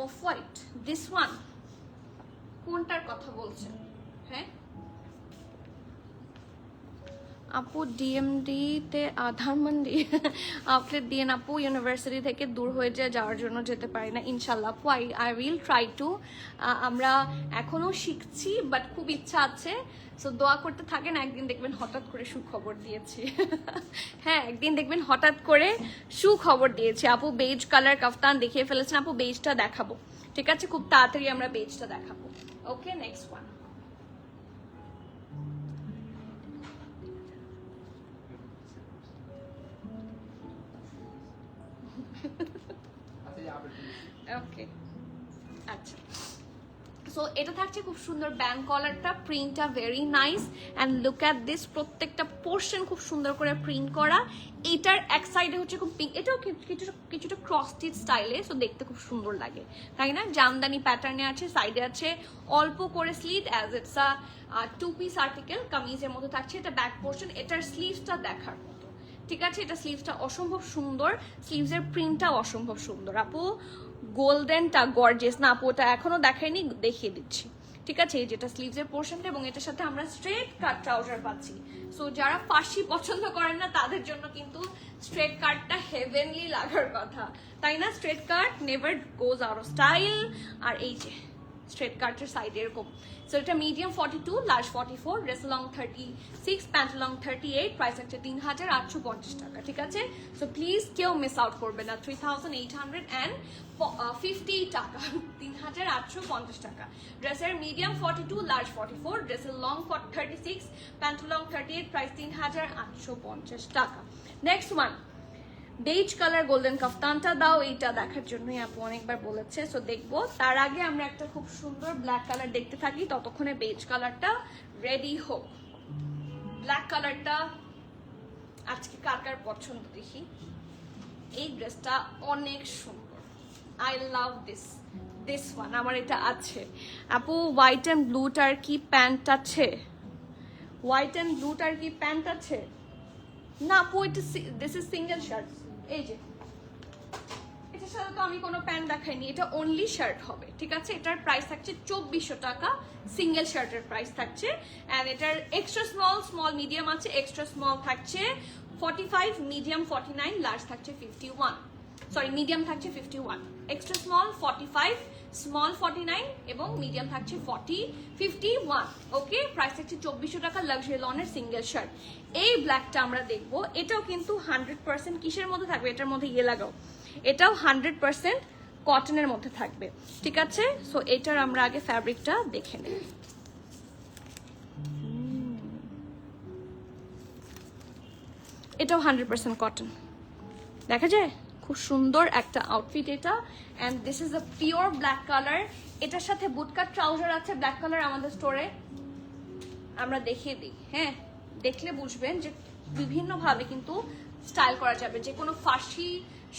অফ হোয়াইট, দিস ওয়ান, কোনটার কথা বলছেন? হ্যাঁ আপু, ডিএমডি তে ধানমন্ডি আউটলেট দিয়ে আপু, ইউনিভার্সিটি থেকে দূর হয়ে যাওয়ার জন্য যেতে পারি না। ইনশাল্লাহ আপু, আই উইল ট্রাই টু। আমরা এখনো শিখছি, বাট খুব ইচ্ছা আছে। সো দোয়া করতে থাকেন, একদিন দেখবেন হঠাৎ করে সুখবর দিয়েছি। হ্যাঁ, একদিন দেখবেন হঠাৎ করে সুখবর দিয়েছি। আপু বেজ কালার কাফতান দেখিয়ে ফেলেছেন, আপু বেজটা দেখাবো, ঠিক আছে? খুব তাড়াতাড়ি আমরা বেজটা দেখাবো। ওকে, নেক্সট ওয়ান। ওকে, আচ্ছা, সো এটা থাকছে খুব সুন্দর ব্যান্ড কলারটা, প্রিন্টটা very nice and look at this, প্রত্যেকটা পোর্শন খুব সুন্দর করে প্রিন্ট করা। এটার এক সাইডে হচ্ছে খুব পিঙ্ক, এটাও কিছুটা ক্রস স্টিচ স্টাইলে, সো দেখতে খুব সুন্দর লাগে, তাই না? জামদানি প্যাটার্নে আছে, সাইডে আছে অল্প করে sleeve, as it's a 2 piece article, কামিজের মধ্যে থাকছে। এটা ব্যাক পোর্শন, এটার স্লিভসটা দেখার মতো, ঠিক আছে? এটা স্লিভসটা অসম্ভব সুন্দর, স্লিভসের প্রিন্টটাও অসম্ভব সুন্দর। আপু গোল্ডেনটা গর্জিয়াস না আপু, ওটা এখনো দেখাইনি, দেখিয়ে দিচ্ছি, ঠিক আছে, এই যেটা স্লিভসের পোর্শনটা, এবং এটার সাথে আমরা স্ট্রেট কাট ট্রাউজার পাচ্ছি। সো যারা ফার্সি পছন্দ করেন না তাদের জন্য কিন্তু স্ট্রেট কাটটা হেভেনলি লাগার কথা, তাই না? Straight cut never goes out of style. আর এই যে স্ট্রেট কাটের সাইড এরকম। সো এটা medium 42, large 44, dress long 36, pant long 38, price আছে 3850 টাকা। ঠিক আছে, সো প্লিজ কেউ মিস আউট করবে না। 3850 টাকা, 3850 টাকা। ড্রেসের মিডিয়াম 42, লার্জ 44, ড্রেসের লং 36, প্যান্ট লং 38, প্রাইস 3850 টাকা। Next one, beige colour golden কাফতানটা দাও, এইটা দেখার জন্যই আপু অনেকবার বলেছে। সো দেখবো, তার আগে আমরা একটা খুব সুন্দর ব্ল্যাক কালার দেখতে থাকি, ততক্ষণে বেজ কালারটা রেডি হোক। ব্ল্যাক কালারটা আজকে কার কার পছন্দ দেখি। এই ড্রেসটা অনেক সুন্দর, আই লাভ দিস ওয়ান। আমার এটা আছে আপু। হোয়াইট অ্যান্ড ব্লুটার কি প্যান্ট আছে? হোয়াইট অ্যান্ড ব্লুটার কি প্যান্ট আছে? না আপু, এটা দিস ইজ সিঙ্গেল শার্ট। এই যে এটার সাথে তো আমি কোনো প্যান্ট দেখাইনি, এটা অনলি শার্ট হবে। ঠিক আছে, এটার প্রাইস থাকছে 2400 টাকা, সিঙ্গেল শার্টের প্রাইস থাকছে। অ্যান্ড এটার এক্সট্রা স্মল মিডিয়াম আছে, এক্সট্রা স্মল থাকছে 45, মিডিয়াম 49, লার্জ থাকছে 51, সরি মিডিয়াম থাকছে 51, এক্সট্রা স্মল 45, স্মল 49 এবং মিডিয়াম থাকছে 51। ওকে, প্রাইস থাকছে 2400 টাকা, লাক্সারি লনের সিঙ্গেল শার্ট। এই ব্ল্যাকটা আমরা দেখবো, এটাও কিন্তু 100% কিসের মধ্যে থাকবে, এটার মধ্যে ইয়ে লাগাও, এটাও 100% কটনের মধ্যে থাকবে। ঠিক আছে, সো এটার আমরা আগে ফ্যাব্রিকটা দেখে নেব। এটাও 100% কটন, দেখা যায় খুব সুন্দর একটা আউটফিট এটা। And this is a pure black colour. এটার সাথে বুটকাট ট্রাউজার আছে ব্ল্যাক কালার আমাদের স্টোরে, আমরা দেখিয়ে দিই। হ্যাঁ, দেখলে বুঝবেন যে বিভিন্নভাবে কিন্তু স্টাইল করা যাবে। যে কোনো ফার্সি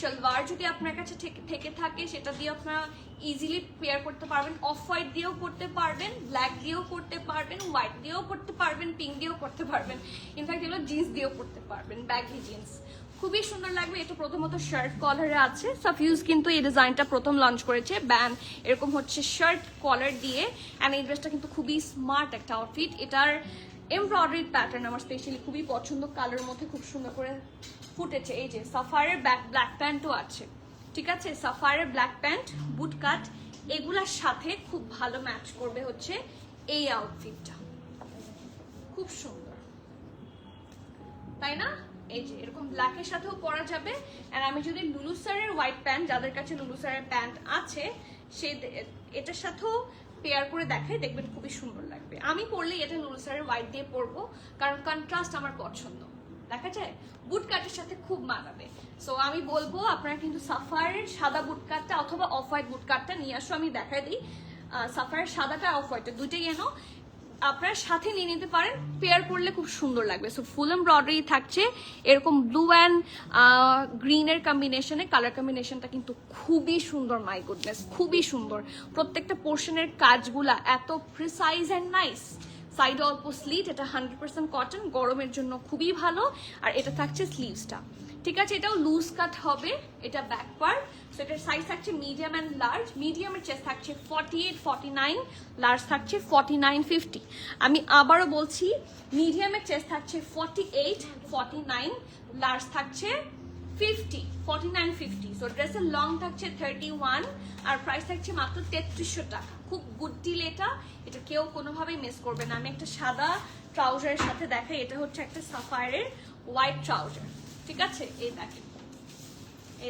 সালোয়ার যদি আপনার কাছে থেকে থাকে, সেটা দিয়ে আপনারা ইজিলি পেয়ার করতে পারবেন। অফ হোয়াইট দিয়েও করতে পারবেন, ব্ল্যাক দিয়েও করতে পারবেন, হোয়াইট দিয়েও করতে পারবেন, পিঙ্ক দিয়েও করতে পারবেন, ইনফ্যাক্ট এগুলো জিন্স দিয়েও করতে পারবেন, ব্যাগি জিন্স, খুবই সুন্দর লাগবে। এটা প্রথমত শার্ট কলারে আছে, সাফিউজ কিন্তু এই ডিজাইনটা প্রথম লঞ্চ করেছে। ব্যান এরকম হচ্ছে শার্ট কলার দিয়ে। অ্যান্ড এই ড্রেসটা কিন্তু খুবই স্মার্ট একটা আউটফিট। এটার এমব্রয়ডারি প্যাটার্ন আমার স্পেশালি খুবই পছন্দ, কালার মধ্যে খুব সুন্দর করে ফুটেছে। এই যে সাফায়ারের ব্ল্যাক প্যান্টও আছে। ঠিক আছে, সাফায়ারের ব্ল্যাক প্যান্ট, বুট কাট, এগুলার সাথে খুব ভালো ম্যাচ করবে হচ্ছে এই আউটফিটটা, খুব সুন্দর, তাই না? এই যে এরকম ব্ল্যাকের সাথেও পরা যাবে। আর আমি যদি লুলুসারের হোয়াইট প্যান্ট, যাদের কাছে লুলুসারের প্যান্ট আছে, সে এটার সাথেও পেয়ার করে দেখাই, দেখবেন খুবই সুন্দর লাগবে। আমি পরলে এটা লুলুসারের হোয়াইট দিয়ে পরবো, কারণ কন্ট্রাস্ট আমার পছন্দ, দেখা যায় বুট কাটের সাথে খুব মানাবে। সো আমি বলবো আপনারা কিন্তু সাফায়ারের সাদা বুট কাটটা অথবা অফ হোয়াইট বুট কাটটা নিয়ে আসো, আমি দেখাই দিই। সাফায়ারের সাদাটা অফ হোয়াইটটা দুইটাই এনো, আপনার সাথে নিয়ে নিতে পারেন, পেয়ার করলে খুব সুন্দর লাগবে। সো ফুল এমব্রয়ডারি থাকছে, এরকম ব্লু অ্যান্ড গ্রিনের কম্বিনেশনে, কালার কম্বিনেশনটা কিন্তু খুবই সুন্দর। মাই গুডনেস, খুবই সুন্দর। প্রত্যেকটা পোর্শনের কাজগুলা এত প্রিসাইজ অ্যান্ড নাইস। সাইড অল্প স্লিট, এটা 100% কটন, গরমের জন্য খুবই ভালো। আর এটা থাকছে স্লিভসটা, ঠিক আছে, এটাও লুজ কাট হবে, এটা ব্যাক পার্ট। সো এটার সাইজ থাকছে মিডিয়াম অ্যান্ড লার্জ। মিডিয়ামের চেস্ট থাকছে 48, 49, লার্জ থাকছে 49, 50। আমি আবারও বলছি, মিডিয়ামের চেস্ট থাকছে 48, 49, লার্জ থাকছে 50, 49, 50। সো ড্রেসের লং থাকছে 31 আর প্রাইস থাকছে মাত্র 3300 টাকা। খুব গুড ডিল এটা, এটা কেউ কোনোভাবেই মিস করবে না। আমি একটা সাদা ট্রাউজারের সাথে দেখাই, এটা হচ্ছে একটা সাফায়ারের হোয়াইট ট্রাউজার। ঠিক আছে, এই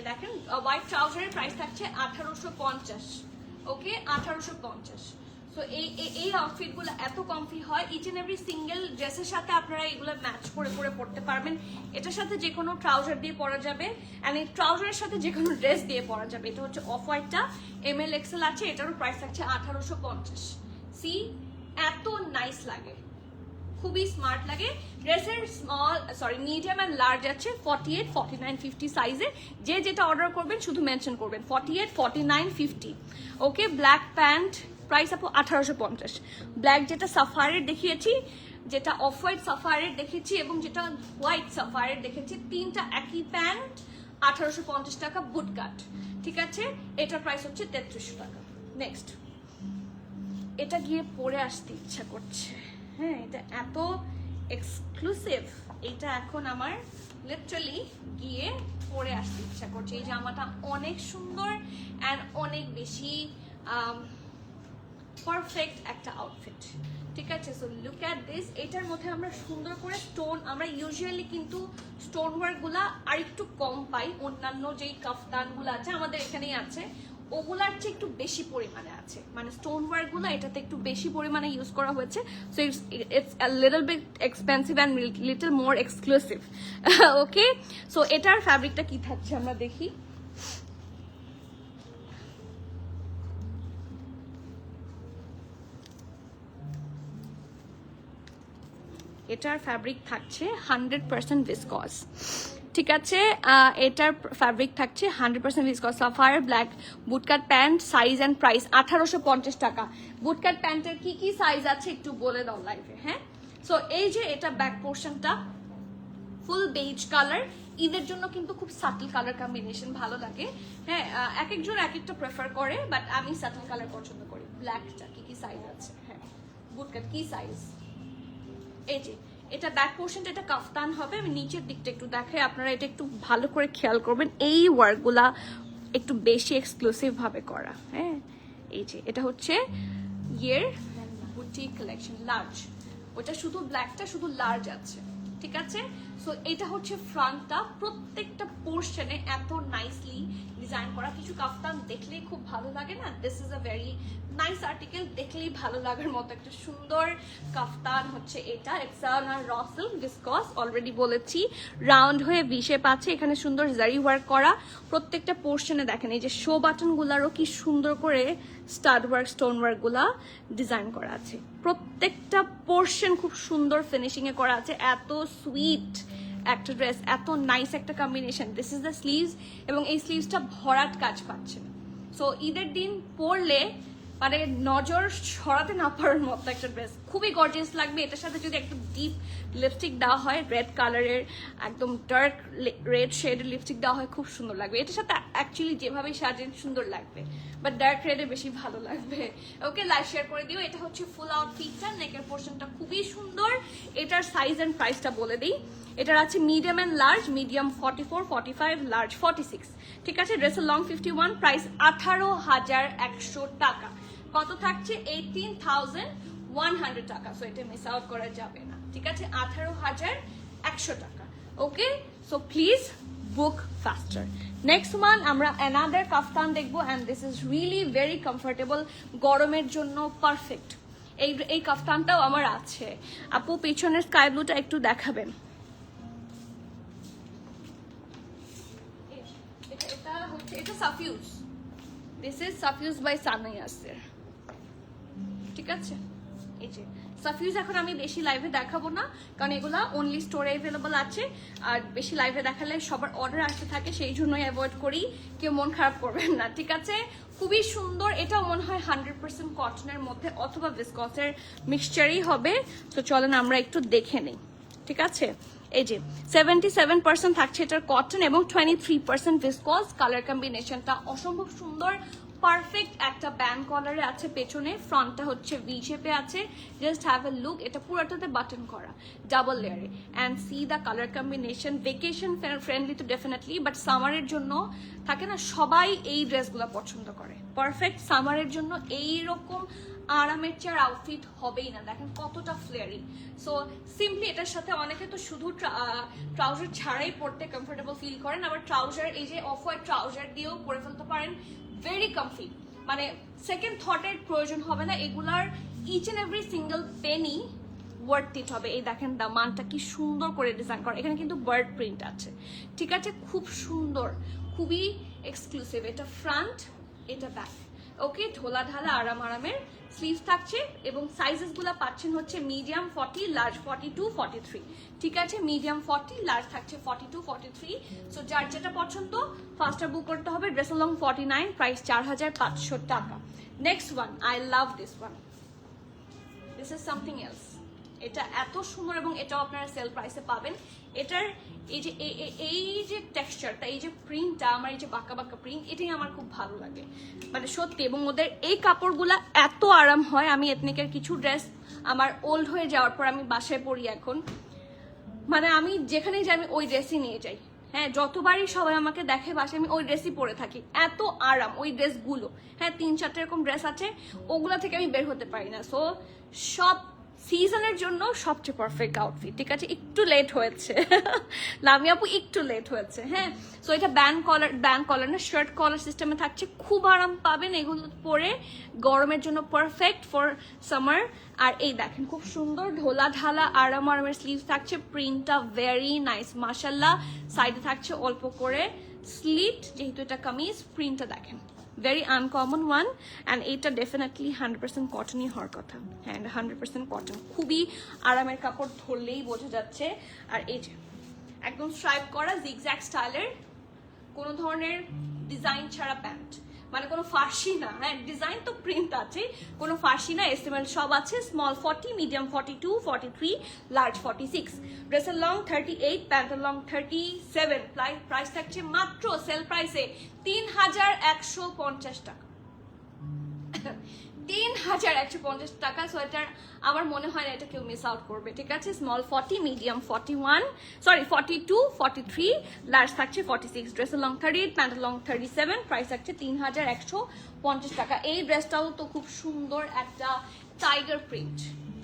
দেখেন হোয়াইট ট্রাউজারের প্রাইস থাকছে 1850। ওকে, 1850। সো এই আউটফিটগুলো এত কমফি হয়, ইচ এন্ড এভরি সিঙ্গেল ড্রেসের সাথে আপনারা এগুলো ম্যাচ করে করে পরতে পারবেন। এটার সাথে যে কোনো ট্রাউজার দিয়ে পরা যাবে, অ্যান্ড এই ট্রাউজারের সাথে যে কোনো ড্রেস দিয়ে পরা যাবে। এটা হচ্ছে অফ হোয়াইটটা, ML XL আছে, এটারও প্রাইস থাকছে 1850। সি, এত নাইস লাগে, খুবই স্মার্ট লাগে। ড্রেসের মিডিয়াম অ্যান্ড লার্জ আছে 48, 49, 50 সাইজে। যে যেটা অর্ডার করবেন শুধু মেনশন করবেন 48, 49, 50। ওকে, ব্ল্যাক প্যান্ট প্রাইস আপু 1850। ব্ল্যাক যেটা সাফায়ারের দেখিয়েছি, যেটা অফ হোয়াইট সাফায়ারের দেখেছি এবং যেটা হোয়াইট সাফায়ারের দেখেছি, তিনটা একই প্যান্ট, 1850 টাকা বুট কাট। ঠিক আছে, এটার প্রাইস হচ্ছে 3300 টাকা। নেক্সট এটা গিয়ে পরে আসতে ইচ্ছা করছে। হ্যাঁ, এটা এত এক্সক্লুসিভ, এটা এখন আমার লিটারালি গিয়ে পরে আসতে ইচ্ছা করছে। এই জামাটা অনেক সুন্দর অ্যান্ড অনেক বেশি পারফেক্ট একটা আউটফিট, ঠিক আছে? So look at this. এটার মধ্যে আমরা সুন্দর করে স্টোন, আমরা ইউজুয়ালি কিন্তু স্টোন ওয়ার্কগুলা আর একটু কম পাই, অন্যান্য যেই কাফতানগুলো আছে আমাদের এখানেই আছে ওগুলার চেয়ে একটু বেশি পরিমাণে আছে, মানে স্টোন ওয়ার্কগুলো এটাতে একটু বেশি পরিমাণে ইউজ করা হয়েছে। So it's a little bit expensive and little more exclusive. Okay, so এটার ফ্যাব্রিকটা কি থাকছে আমরা দেখি। এটার ফ্যাব্রিক থাকছে 100% ভিসকস, ঠিক আছে? এটার ফ্যাব্রিক থাকছে 100% viscose. Sapphire black bootcut pant, size and price 1850 টাকা। বুটকাট প্যান্টের কি কি সাইজ আছে একটু বলে দাও লাইভে। হ্যাঁ, সো এই যে এটা ব্যাক পোর্শনটা ফুল বেজ কালার, ঈদের জন্য কিন্তু খুব সাটল কালার কম্বিনেশন ভালো লাগে। হ্যাঁ, এক একজন এক একটা প্রেফার করে, বাট আমি সাটল কালার পছন্দ করি। ব্ল্যাকটা কি কি সাইজ আছে? হ্যাঁ, বুটকাট কি সাইজ? এই যে এটা ব্যাক পোর্শনটা, এটা কাফতান হবে। আমি নিচের দিকটা একটু দেখাই, আপনারা এটা একটু ভালো করে খেয়াল করবেন। এই ওয়ার্কগুলা একটু বেশি এক্সক্লুসিভ ভাবে করা। হ্যাঁ, এই যে এটা হচ্ছে ইয়ের বুটিক কালেকশন লার্জ, ওটা শুধু ব্ল্যাকটা শুধু লার্জ আছে, ঠিক আছে? সো এটা হচ্ছে ফ্রন্টটা, প্রত্যেকটা পোর্শনে এত নাইসলি ডিজাইন করা। কিছু কাফতান দেখলেই খুব ভালো লাগে না? This is a very nice article, দেখলেই ভালো লাগার মতো একটা সুন্দর কাফতান হচ্ছে এটা। এক্সানা রসেল ভিসকস, অলরেডি বলেছি, রাউন্ড হয়ে ভি শেপ আছে, এখানে সুন্দর জারি ওয়ার্ক করা। প্রত্যেকটা পোর্শনে দেখেন এই যে শো বাটনগুলারও কি সুন্দর করে স্টাড ওয়ার্ক, স্টোন ওয়ার্কগুলা ডিজাইন করা আছে। প্রত্যেকটা পোর্শন খুব সুন্দর ফিনিশিং এ করা আছে। এত সুইট একটা ড্রেস, এত নাইস একটা combination. This is the sleeves, এবং এই স্লিভসটা ভরাট কাজ পাচ্ছেন। সো ঈদের দিন পরলে মানে নজর সরাতে না পারার মতো একটা ড্রেস, খুবই গর্জিয়াস লাগবে। এটার সাথে যদি একটু ডিপ লিপস্টিক দেওয়া হয়, রেড কালারের একদম ডার্ক রেড শেডের লিপস্টিক দেওয়া হয়, খুব সুন্দর লাগবে। এটার সাথে অ্যাকচুয়ালি যেভাবে সাজেন সুন্দর লাগবে, বাট ডার্ক রেডে বেশি ভালো লাগবে। ওকে, লাইভ শেয়ার করে দিও। এটা হচ্ছে ফুল আউটফিটটা, নেকের পোর্শনটা খুবই সুন্দর। এটার সাইজ এন্ড প্রাইসটা বলে দিই। এটার আছে medium and large, medium 44, 45, large 46, ঠিক আছে? ড্রেসের লং 51, প্রাইস 18,100 টাকা। কত থাকছে? 18,100 টাকা। সো এটা মিস আউট করা যাবে না, ঠিক আছে? 18,100 টাকা। Okay, so please book faster. Next one আমরা অ্যানাদার কাফতান দেখবো, and this is really very comfortable, গরমের জন্য পারফেক্ট। এই কাফতানটাও আমার আছে। আপু পিছনের স্কাই ব্লুটা একটু দেখাবেন। এটা সাফিউজ, দিস ইজ সাফিউজ বাই সানা ইয়াসির, ঠিক আছে? এই যে সাফিউজ এখন আমি বেশি লাইভে দেখাবো না, কারণ এগুলা অনলি স্টোরে অ্যাভেলেবল আছে, আর বেশি লাইভে দেখালে সবার অর্ডার আসতে থাকে, সেই জন্যই অ্যাভয়েড করি। কেউ মন খারাপ করবেন না, ঠিক আছে? খুবই সুন্দর। এটা মনে হয় 100% কটনের মধ্যে অথবা ভিসকসের মিক্সচারই হবে। তো চলেন আমরা একটু দেখে নিই, ঠিক আছে? এই যে 77% থাকছে এটার কটন এবং 23% ভিসকস। কালার কম্বিনেশনটা অসম্ভব সুন্দর, পারফেক্ট একটা ব্যান্ড কলারে আছে পেছনে, ফ্রন্টটা হচ্ছে ভি শেপে আছে। জাস্ট হ্যাভ এ লুক, এটা পুরোটাতে বাটন করা ডাবল লেয়ারে, and C the colour combination. Vacation friendly তো ডেফিনেটলি, বাট সামারের জন্য থাকে না, সবাই এই ড্রেসগুলো পছন্দ করে। পারফেক্ট সামারের জন্য এইরকম আরামের চেয়ার আউটফিট হবেই না। দেখেন কতটা ফ্লেয়ারি। সো সিম্পলি এটার সাথে অনেকে তো শুধু ট্রাউজার ছাড়াই পরতে কমফোর্টেবল ফিল করেন, আবার ট্রাউজার এই যে অফ হোয়াইট ট্রাউজার দিয়েও পরে ফেলতে পারেন, ভেরি কমফি। মানে সেকেন্ড থটের প্রয়োজন হবে না। এগুলার each and every single penny worth it হবে। এই দেখেন দামানটা কি সুন্দর করে ডিজাইন করা, এখানে কিন্তু বার্ড প্রিন্ট আছে, ঠিক আছে? খুব সুন্দর, খুবই এক্সক্লুসিভ। এটা ফ্রন্ট, এটা ব্যাক। ওকে, ঢোলা ঢালা আরামের স্লিভ থাকছে, এবং সাইজেস গুলা পাচ্ছেন হচ্ছে মিডিয়াম 40, লার্জ 42, 43, ঠিক আছে? মিডিয়াম 40, লার্জ থাকছে 42, 43। সো যার যেটা পছন্দ ফাস্টার বুক করতে হবে। ড্রেস লং 49, প্রাইস 4,500 টাকা। Next one, I love this one, this is something else. এটা এত সুন্দর এবং এটাও আপনারা সেল প্রাইসে পাবেন। এটার এই যে টেক্সচারটা, এই যে প্রিন্টটা, আমার এই যে বাঁকা বাঁকা প্রিন্ট, এটাই আমার খুব ভালো লাগে মানে সত্যি। এবং ওদের এই কাপড়গুলা এত আরাম হয়, আমি এথনিকের কিছু ড্রেস আমার ওল্ড হয়ে যাওয়ার পর আমি বাসায় পরি এখন, মানে আমি যেখানেই যাই আমি ওই ড্রেসই নিয়ে যাই। হ্যাঁ, যতবারই সবাই আমাকে দেখে বাসায় আমি ওই ড্রেসই পরে থাকি, এত আরাম ওই ড্রেসগুলো। হ্যাঁ, 3-4টা এরকম ড্রেস আছে, ওগুলা থেকে আমি বের হতে পারি না। সো সব সিজনের জন্য সবচেয়ে পারফেক্ট আউটফিট। ঠিক আছে, একটু লেট হয়েছে লামি আপু, একটু লেট হয়েছে। হ্যাঁ, সো এটা ব্যান্ড কলার না, শার্ট কলার সিস্টেমে থাকছে, খুব আরাম পাবেন এগুলো পরে, গরমের জন্য পারফেক্ট ফর সামার। আর এই দেখেন খুব সুন্দর ঢোলা ঢালা আরামের স্লিভ থাকছে, প্রিন্টটা ভেরি নাইস মাশাল্লাহ। সাইডে থাকছে অল্প করে স্লিট, যেহেতু এটা কামিজ, প্রিন্টটা দেখেন very uncommon one, and এটা definitely 100% কটনই হওয়ার কথা। হ্যাঁ, 100% কটন, খুবই আরামের কাপড়, ধরলেই বোঝা যাচ্ছে। আর এই যে একদম স্ট্রাইপ করা জিগজ্যাগ স্টাইলের, কোনো ধরনের ডিজাইন ছাড়া প্যান্ট, মানে কোনো ফার্সি না। হ্যাঁ, ডিজাইন তো প্রিন্ট আছে, কোনো ফার্সি না, এস্টিমেল সব আছে। Small 40, medium 42, 43, large 46। ড্রেসের লং 38, প্যান্টের লং 37। প্রাইস থাকছে মাত্র সেল প্রাইসে 3150 টাকা। 3150 টাকা। সো এটার আমার মনে হয় না এটা কেউ মিস আউট করবে। ঠিক আছে, স্মল 40, মিডিয়াম 42, 43, লার্জ থাকছে 46। ড্রেসের লং 38, প্যান্টের লং 37। প্রাইস থাকছে 3150 টাকা। এই ড্রেসটাও তো খুব সুন্দর একটা টাইগার প্রিন্ট,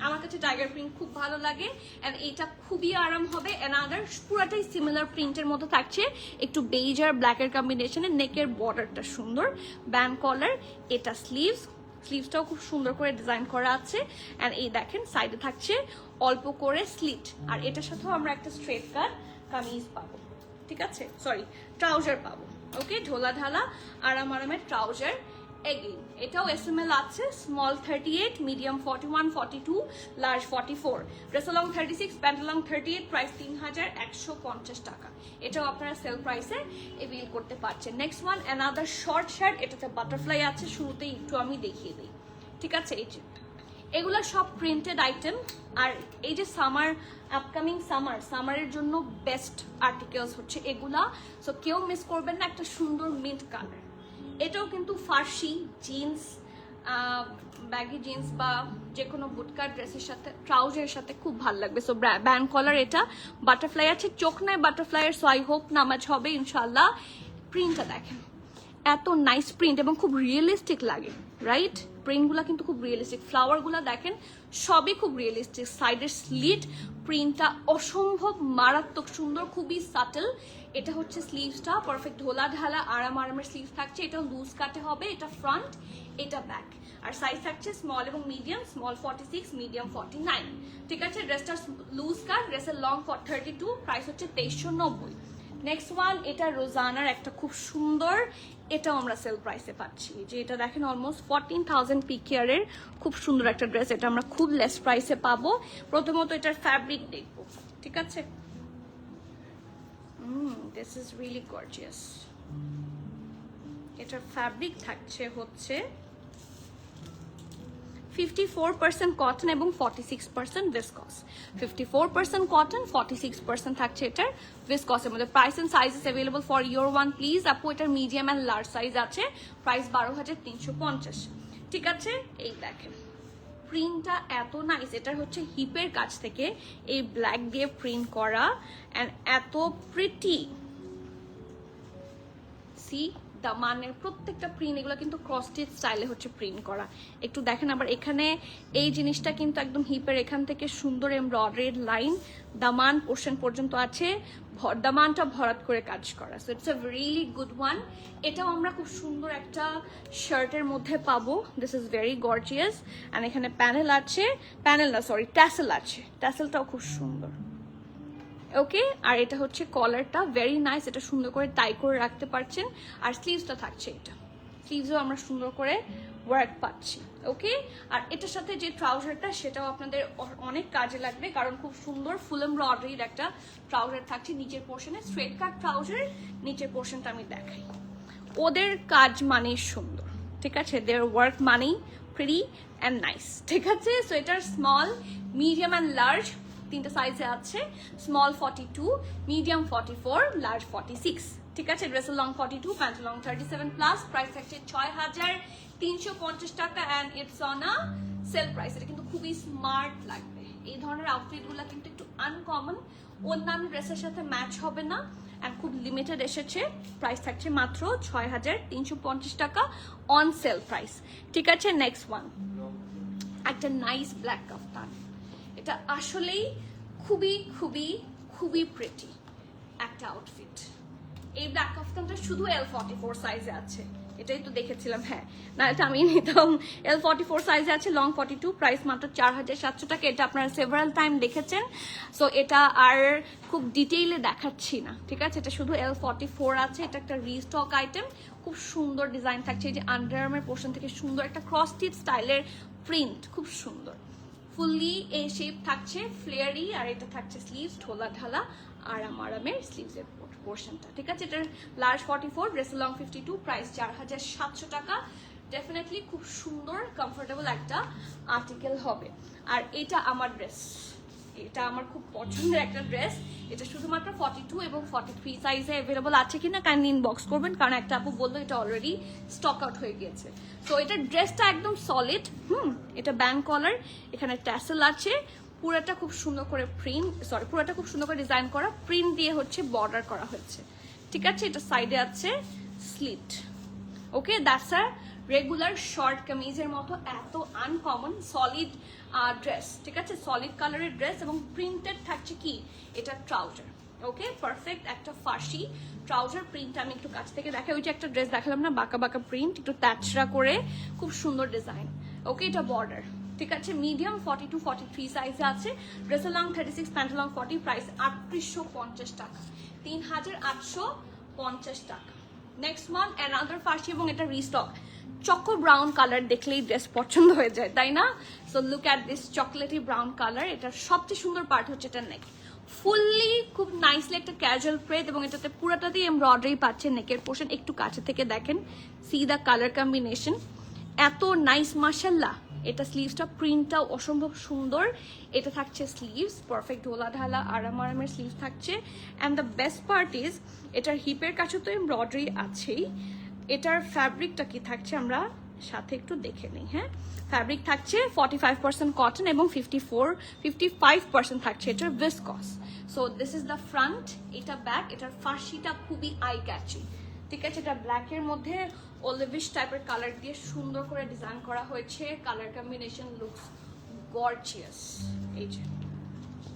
আমার কাছে টাইগার প্রিন্ট খুব ভালো লাগে। এন্ড এটা খুবই আরাম হবে। এনাদার পুরাটাই সিমিলার প্রিন্টের মতো থাকছে, একটু বেজ আর ব্ল্যাকের কম্বিনেশনে। নেকের বর্ডারটা সুন্দর, ব্যান্ড কলার। এটা স্লিভসটাও খুব সুন্দর করে ডিজাইন করা আছে। এন্ড এই দেখেন সাইডে থাকছে অল্প করে স্লিট। আর এটার সাথেও আমরা একটা স্ট্রেট কাট কামিজ পাবো। ঠিক আছে, সরি, ট্রাউজার পাবো। ওকে, ঢোলা ঢালা আরামের ট্রাউজার। এগেইন এটাও এসএমএল আছে, স্মল 38, মিডিয়াম 41, 42, লার্জ 44। ড্রেসের লং 36, প্যান্টের লং 38। প্রাইস 3150 টাকা। এটাও আপনারা সেল প্রাইসে এভেল করতে পারছেন। Next one another short shirt, এটাতে বাটারফ্লাই আছে, শুরুতেই একটু আমি দেখিয়ে দিই। ঠিক আছে, এই যে এগুলা সব প্রিন্টেড আইটেম। আর এই যে আপকামিং সামারের জন্য বেস্ট আর্টিকেলস হচ্ছে এগুলা। সো কেউ মিস করবেন না, একটা সুন্দর মিন্ট কালার। এটাও কিন্তু ফার্সি জিন্স, ব্যাগি জিন্স বা যে কোনো বুটকার ড্রেসের সাথে, ট্রাউজারের সাথে খুব ভালো লাগবে। সো ব্যান্ড কলার, এটা বাটারফ্লাই আছে, চোখ নাই বাটারফ্লাইয়ের। সো আই হোপ নামাজ হবে ইনশাল্লাহ। প্রিন্টটা দেখেন, এত নাইস প্রিন্ট এবং খুব রিয়েলিস্টিক লাগে, রাইট? প্রিন্টগুলো কিন্তু খুব রিয়েলিস্টিক, ফ্লাওয়ারগুলো দেখেন সবই খুব রিয়েলিস্টিক। সাইডের স্লিট প্রিন্টটা অসম্ভব মারাত্মক সুন্দর, খুবই সাটেল। এটা হচ্ছে স্লিভসটা, পারফেক্ট ঢোলা ঢালা আরামের স্লিভ থাকছে। এটা লুজ কাটে হবে, এটা ফ্রন্ট, এটা ব্যাক। আর সাইজ থাকছে স্মল এবং মিডিয়াম, স্মল 46, মিডিয়াম 49। ঠিক আছে, ড্রেসটা লুজ কাট, ড্রেসের লং 32। প্রাইস হচ্ছে 2390। নেক্সট ওয়ান, এটা রোজানার একটা খুব সুন্দর, এটাও আমরা সেল প্রাইসে পাচ্ছি। যে এটা দেখেন অলমোস্ট 14,000 পিকেয়ারের খুব সুন্দর একটা ড্রেস, এটা আমরা খুব লেস প্রাইসে পাবো। প্রথমত এটার ফ্যাব্রিক দেখবো। ঠিক আছে, দিস ইজ রিয়েলি গর্জিয়াস। এটার ফ্যাব্রিক থাকছে হচ্ছে 54% কটন এবং 46% ভিসকস। 54% কটন, 46% থাকছে এটার ভিসকসের মধ্যে। Price and sizes available for your one please. আপু এটার মিডিয়াম অ্যান্ড লার্জ সাইজ আছে, প্রাইস 12,350। ঠিক আছে, এই দেখেন প্রিন্টটা এত নাইস। এটার হচ্ছে হিপের কাছ থেকে এই ব্ল্যাক দিয়ে প্রিন্ট করা, অ্যান্ড এত প্রিটি। সি দামানের প্রত্যেকটা প্রিন্ট, এগুলো কিন্তু ক্রস স্টিচ স্টাইলে হচ্ছে প্রিন্ট করা। একটু দেখেন আবার এখানে এই জিনিসটা কিন্তু একদম হিপের এখান থেকে সুন্দর এমব্রয়ডারিড লাইন দামান পোর্শন পর্যন্ত আছে, দামানটা ভরাট করে কাজ করা। So it's a really good one. এটাও আমরা খুব সুন্দর একটা শার্টের মধ্যে পাবো। This is very gorgeous. And এখানে ট্যাসেল আছে, ট্যাসেলটাও খুব সুন্দর। ওকে, আর এটা হচ্ছে কলারটা ভেরি নাইস, এটা সুন্দর করে টাই করে রাখতে পারছেন। আর স্লিভসটা থাকছে, এটা স্লিভসও আমরা সুন্দর করে ওয়ার্ক পাচ্ছি। ওকে, আর এটার সাথে যে ট্রাউজারটা সেটাও আপনাদের অনেক কাজে লাগবে, কারণ খুব সুন্দর ফুল এমব্রয়ডারির একটা ট্রাউজার থাকছে নিচের পোর্শনে, স্ট্রেট কাট ট্রাউজার। নিচের পোর্শনটা আমি দেখাই, ওদের কাজ মানেই সুন্দর। ঠিক আছে, দেয়ার ওয়ার্ক মানেই প্রিটি অ্যান্ড নাইস, ঠিক আছে? সো এটার স্মল, মিডিয়াম অ্যান্ড লার্জ তিনটা সাইজে আছে। স্মল 42, মিডিয়াম 44, লার্জ 46, ঠিক আছে? ড্রেসের লং 42, প্যান্টের লং 37 প্লাস। প্রাইস থাকছে 6,350 টাকা and it's on a sale price. এটা কিন্তু খুবই স্মার্ট লাগবে। এই ধরনের আউটফিটগুলো কিন্তু একটু আনকমন, অন্যান্য ড্রেসের সাথে ম্যাচ হবে না অ্যান্ড খুব লিমিটেড এসেছে। প্রাইস থাকছে মাত্র 6,350 টাকা অন সেল প্রাইস, ঠিক আছে? নেক্সট ওয়ান, একটা নাইস ব্ল্যাক কাফতান। এটা আসলেই খুবই খুবই খুবই প্রিটি একটা আউটফিট। এই ব্ল্যাক কাফতানটা শুধু L44 সাইজে আছে, এটাই তো দেখেছিলাম। হ্যাঁ, না এটা আমি নিতাম। L44 সাইজে আছে, লং 42, প্রাইস মাত্র 4,700 টাকা। এটা আপনারা সেভারাল টাইম দেখেছেন, সো এটা আর খুব ডিটেইলে দেখাচ্ছি না, ঠিক আছে? এটা শুধু L44 আছে। এটা একটা রিস্টক আইটেম, খুব সুন্দর ডিজাইন থাকছে। এই যে আন্ডারআর্মের পোর্শন থেকে সুন্দর একটা ক্রস স্টিচ স্টাইলের প্রিন্ট, খুব সুন্দর। ফুললি এই শেপ থাকছে, ফ্লেয়ারি, আর এটা থাকছে স্লিভস ঢোলা ঢালা আরামের স্লিভসের পোর্শনটা, ঠিক আছে? এটার লার্জ 44, ড্রেসের লং 52, প্রাইস 4,700 টাকা। ডেফিনেটলি খুব সুন্দর কমফোর্টেবল একটা আর্টিকেল হবে। আর এটা আমার ড্রেস, এটা আমার খুব পছন্দের একটা ড্রেস। এটা শুধুমাত্র 42 এবং 43 সাইজে অ্যাভেলেবল আছে কিনা কাইন্ডলি ইনবক্স করবেন, কারণ একটা আপু বললো এটা অলরেডি স্টক আউট হয়ে গিয়েছে। সো এটার ড্রেসটা একদম সলিড। এটা ব্যাঙ্ক কলার, এখানে ট্যাসেল আছে, পুরোটা খুব সুন্দর করে পুরোটা খুব সুন্দর করে ডিজাইন করা, প্রিন্ট দিয়ে হচ্ছে বর্ডার করা হয়েছে, ঠিক আছে? এটা সাইডে আছে slit. Okay, that's a regular short কামিজের মতো এত আনকমন সলিড ড্রেস, ঠিক আছে? সলিড কালারের ড্রেস এবং প্রিন্টেড থাকছে কি এটা ট্রাউজার। ওকে, পারফেক্ট একটা ফার্সি ট্রাউজার প্রিন্ট। আমি একটু কাছ থেকে দেখাই, ওই যে একটা ড্রেস দেখালাম না বাঁকা বাঁকা প্রিন্ট, একটু ট্যাচরা করে, খুব সুন্দর ডিজাইন। ওকে, এটা বর্ডার, ঠিক আছে? মিডিয়াম 42, 43 সাইজে আছে। ড্রেসের লং 36, প্যান্টের লং 40, প্রাইস 3,850 টাকা, 3,850 টাকা। নেক্সট ওয়ান অ্যানাদার ফার্সি এবং এটা রিস্টক। চকো ব্রাউন কালার দেখলেই ড্রেস পছন্দ হয়ে যায়, তাই না? So look at this chocolatey brown colour. এটার সবচেয়ে সুন্দর পার্ট হচ্ছে এটা নেক, ফুললি খুব নাইসলি একটা ক্যাজুয়াল প্রেদ এবং এটাতে পুরোটাতেই এমব্রয়ডারি পাচ্ছে নেকের পোর্শন। একটু কাছে থেকে দেখেন, সি দ্য কালার কম্বিনেশন, এত নাইস মাশাল্লাহ। এটা স্লিভসটা প্রিন্টটাও অসম্ভব সুন্দর। এটা থাকছে স্লিভস পারফেক্ট ঢোলা ঢালা আরামের স্লিভস থাকছে। And the best part is এটার হিপের কাছে তো এমব্রয়ডারি আছেই। এটার ফ্যাব্রিকটা কি থাকছে আমরা সাথে একটু দেখে নিই। হ্যাঁ, ফ্যাব্রিক থাকছে 45% কটন এবং 55% থাকছে এটার viscose. So this is the front, এটা ব্যাক। এটার ফার্সিটা খুবই আই ক্যাচি, ঠিক আছে? এটা ব্ল্যাকের মধ্যে অলিভিশ টাইপের কালার দিয়ে সুন্দর করে ডিজাইন করা হয়েছে। Colour combination looks gorgeous. এই যে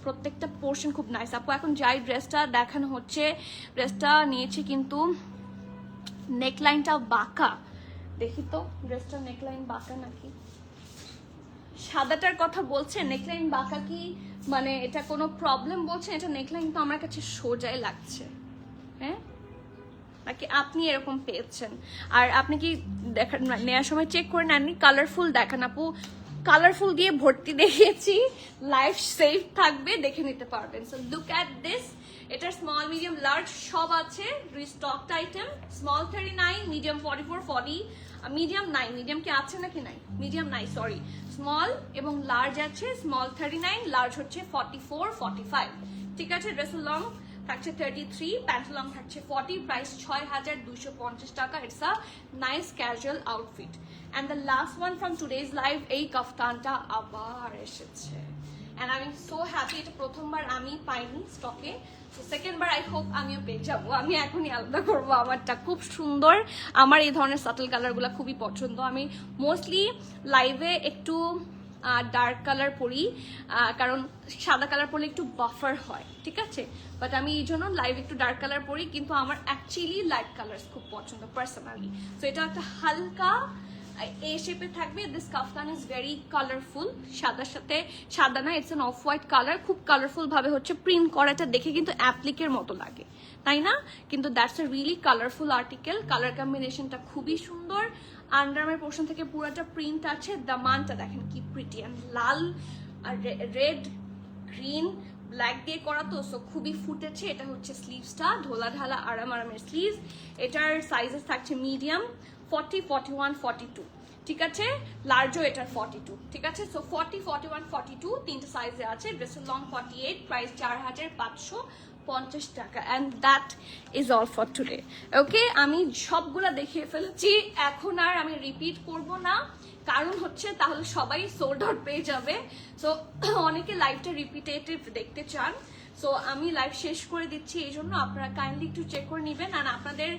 প্রত্যেকটা পোর্শন খুব নাইস। আপু এখন যাই ড্রেসটা দেখানো হচ্ছে, ড্রেসটা নিয়েছি কিন্তু নেকলাইনটা বাঁকা। দেখি তো ড্রেসটা নেকলাইন বাঁকা নাকি। সাদাটার কথা বলছে, নেকলাইন বাঁকা কি মানে এটা কোনো প্রবলেম বলছেন? এটা নেকলাইন তো আমার কাছে সোজাই লাগছে। হ্যাঁ, নাকি আপনি এরকম পেয়েছেন? আর আপনি কি দেখান নেওয়ার সময় চেক করে নেননি? কালারফুল দেখান আপু, কালারফুল দিয়ে ভর্তি দেখিয়েছি, লাইফ সেফ থাকবে, দেখে নিতে পারবেন। So look at this. এটার স্মল মিডিয়াম লার্জ সব আছে, রিস্টকড আইটেম। স্মল 39, মিডিয়াম 44, 40, মিডিয়াম নাই। মিডিয়াম কি আছে নাকি নাই? মিডিয়াম নাই, সরি। স্মল এবং লার্জ আছে। স্মল 39, লার্জ হচ্ছে 44, 45, ঠিক আছে? ড্রেসের লং থাকছে 33, প্যান্ট লং থাকছে 40, প্রাইস 6,250 টাকা। It's a nice casual outfit. And the last one from today's live, এই কাফতানটা আবার এসেছে and I am so happy. এটা প্রথমবার আমি পাইনি স্টকে, তো সেকেন্ড বার আই হোপ আমিও পেয়ে যাবো। আমি এখনই আলাদা করবো আমারটা, খুব সুন্দর। আমার এই ধরনের সাটল কালারগুলো খুবই পছন্দ। আমি মোস্টলি লাইভে একটু ডার্ক কালার পরি, কারণ সাদা কালার পরলে একটু বাফার হয়, ঠিক আছে? বাট আমি এই জন্য লাইভ একটু ডার্ক কালার পরি, কিন্তু আমার অ্যাকচুয়ালি লাইট কালার খুব পছন্দ পার্সোনালি। তো এটা একটা হালকা এ শেপে থাকবে। This kaftan is very colourful. সাদার সাথে সাদা না, it's an off white colour. খুব কালারফুল ভাবে হচ্ছে প্রিন্ট করাটা, দেখে কিন্তু অ্যাপ্লিকের মতো লাগে, তাই না? কিন্তু that's a really colourful article. Colour কম্বিনেশনটা খুবই সুন্দর। আন্ডারআর্মের পোর্শন থেকে পুরোটা প্রিন্ট আছে। দামানটা দেখেন কি প্রিটি, অ্যান্ড লাল আর রেড গ্রিন ব্ল্যাক দিয়ে করা, তো সো খুবই ফুটেছে। এটা হচ্ছে স্লিভসটা ঢোলা ঢালা আরামের স্লিভস। এটার সাইজেস থাকছে মিডিয়াম 40, 41, 42, ঠিক আছে, লার্জও এটার 42, ঠিক আছে। সো 40, 41, 42 তিনটা সাইজে আছে। ড্রেসের লং 48, প্রাইস 4550 টাকা। And that is all for today. Okay, আমি সবগুলা দেখিয়ে ফেলেছি, এখন আর আমি রিপিট করব না, কারণ হচ্ছে তাহলে সবাই সোল্ড আউট পেয়ে যাবে। সো অনেকে লাইভটা রিপিটেটিভ দেখতে চান, সো আমি লাইভ শেষ করে দিচ্ছি, এই জন্য আপনারা কাইন্ডলি একটু চেক করে নেবেন। আর আপনাদের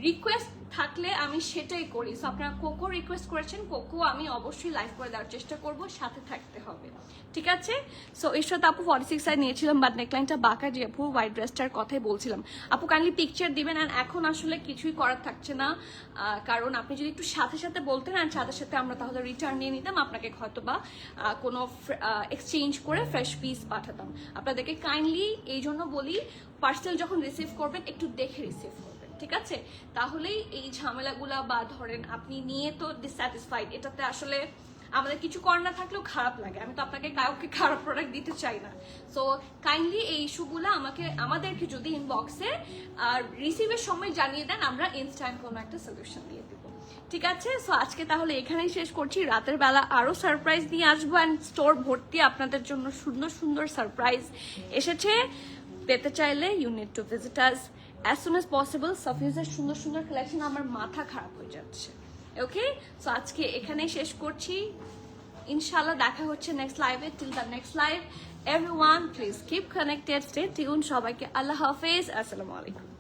রিকোয়েস্ট থাকলে আমি সেটাই করি। সো আপনারা কোকো রিকোয়েস্ট করেছেন, কোকো আমি অবশ্যই লাইভ করে দেওয়ার চেষ্টা করব, সাথে থাকতে হবে, ঠিক আছে। সো ঈশ্বর আপু 46 সাইজ নিয়েছিলাম, বাট নেকলাইনটা বাঁকা, যে আপু হোয়াইট ড্রেসটার কথাই বলছিলাম। আপু কাইন্ডলি পিকচার দিবেন। অ্যান্ড এখন আসলে কিছুই করার থাকছে না, কারণ আপনি যদি একটু সাথে সাথে বলতেন, অ্যান্ড সাথে সাথে আমরা তাহলে রিটার্ন নিয়ে নিতাম, আপনাকে হয়তো বা কোনো এক্সচেঞ্জ করে ফ্রেশ পিস পাঠাতাম। আপনাদেরকে কাইন্ডলি এই জন্য বলি, পার্সেল যখন রিসিভ করবেন একটু দেখে রিসিভ করবেন, ঠিক আছে। তাহলেই এই ঝামেলাগুলা, বা ধরেন আপনি নিয়ে তো ডিসস্যাটিসফাইড, এটাতে আসলে আমাদের কিছু করার না থাকলেও খারাপ লাগে। আমি তো আপনাকে কাউকে খারাপ প্রোডাক্ট দিতে চাই না। সো কাইন্ডলি এই ইস্যুগুলো আমাদেরকে যদি ইনবক্সে রিসিভের সময় জানিয়ে দেন, আমরা ইনস্ট্যান্ট কোনো একটা সলিউশন দিয়ে দেবো, ঠিক আছে। সো আজকে তাহলে এখানেই শেষ করছি। রাতের বেলা আরো সারপ্রাইজ নিয়ে আসবো, অ্যান্ড স্টোর ভর্তি আপনাদের জন্য সুন্দর সুন্দর সারপ্রাইজ এসেছে। পেতে চাইলে you need to visit us as soon as possible. সাফিউজের সুন্দর সুন্দর কালেকশন, আমার মাথা খারাপ হয়ে যাচ্ছে। ওকে, সো আজকে এখানেই শেষ করছি। ইনশাআল্লাহ দেখা হচ্ছে নেক্সট লাইভে। Till the next live, everyone please keep connected, stay tune. সবাইকে আল্লাহ হাফেজ, আসসালামু আলাইকুম।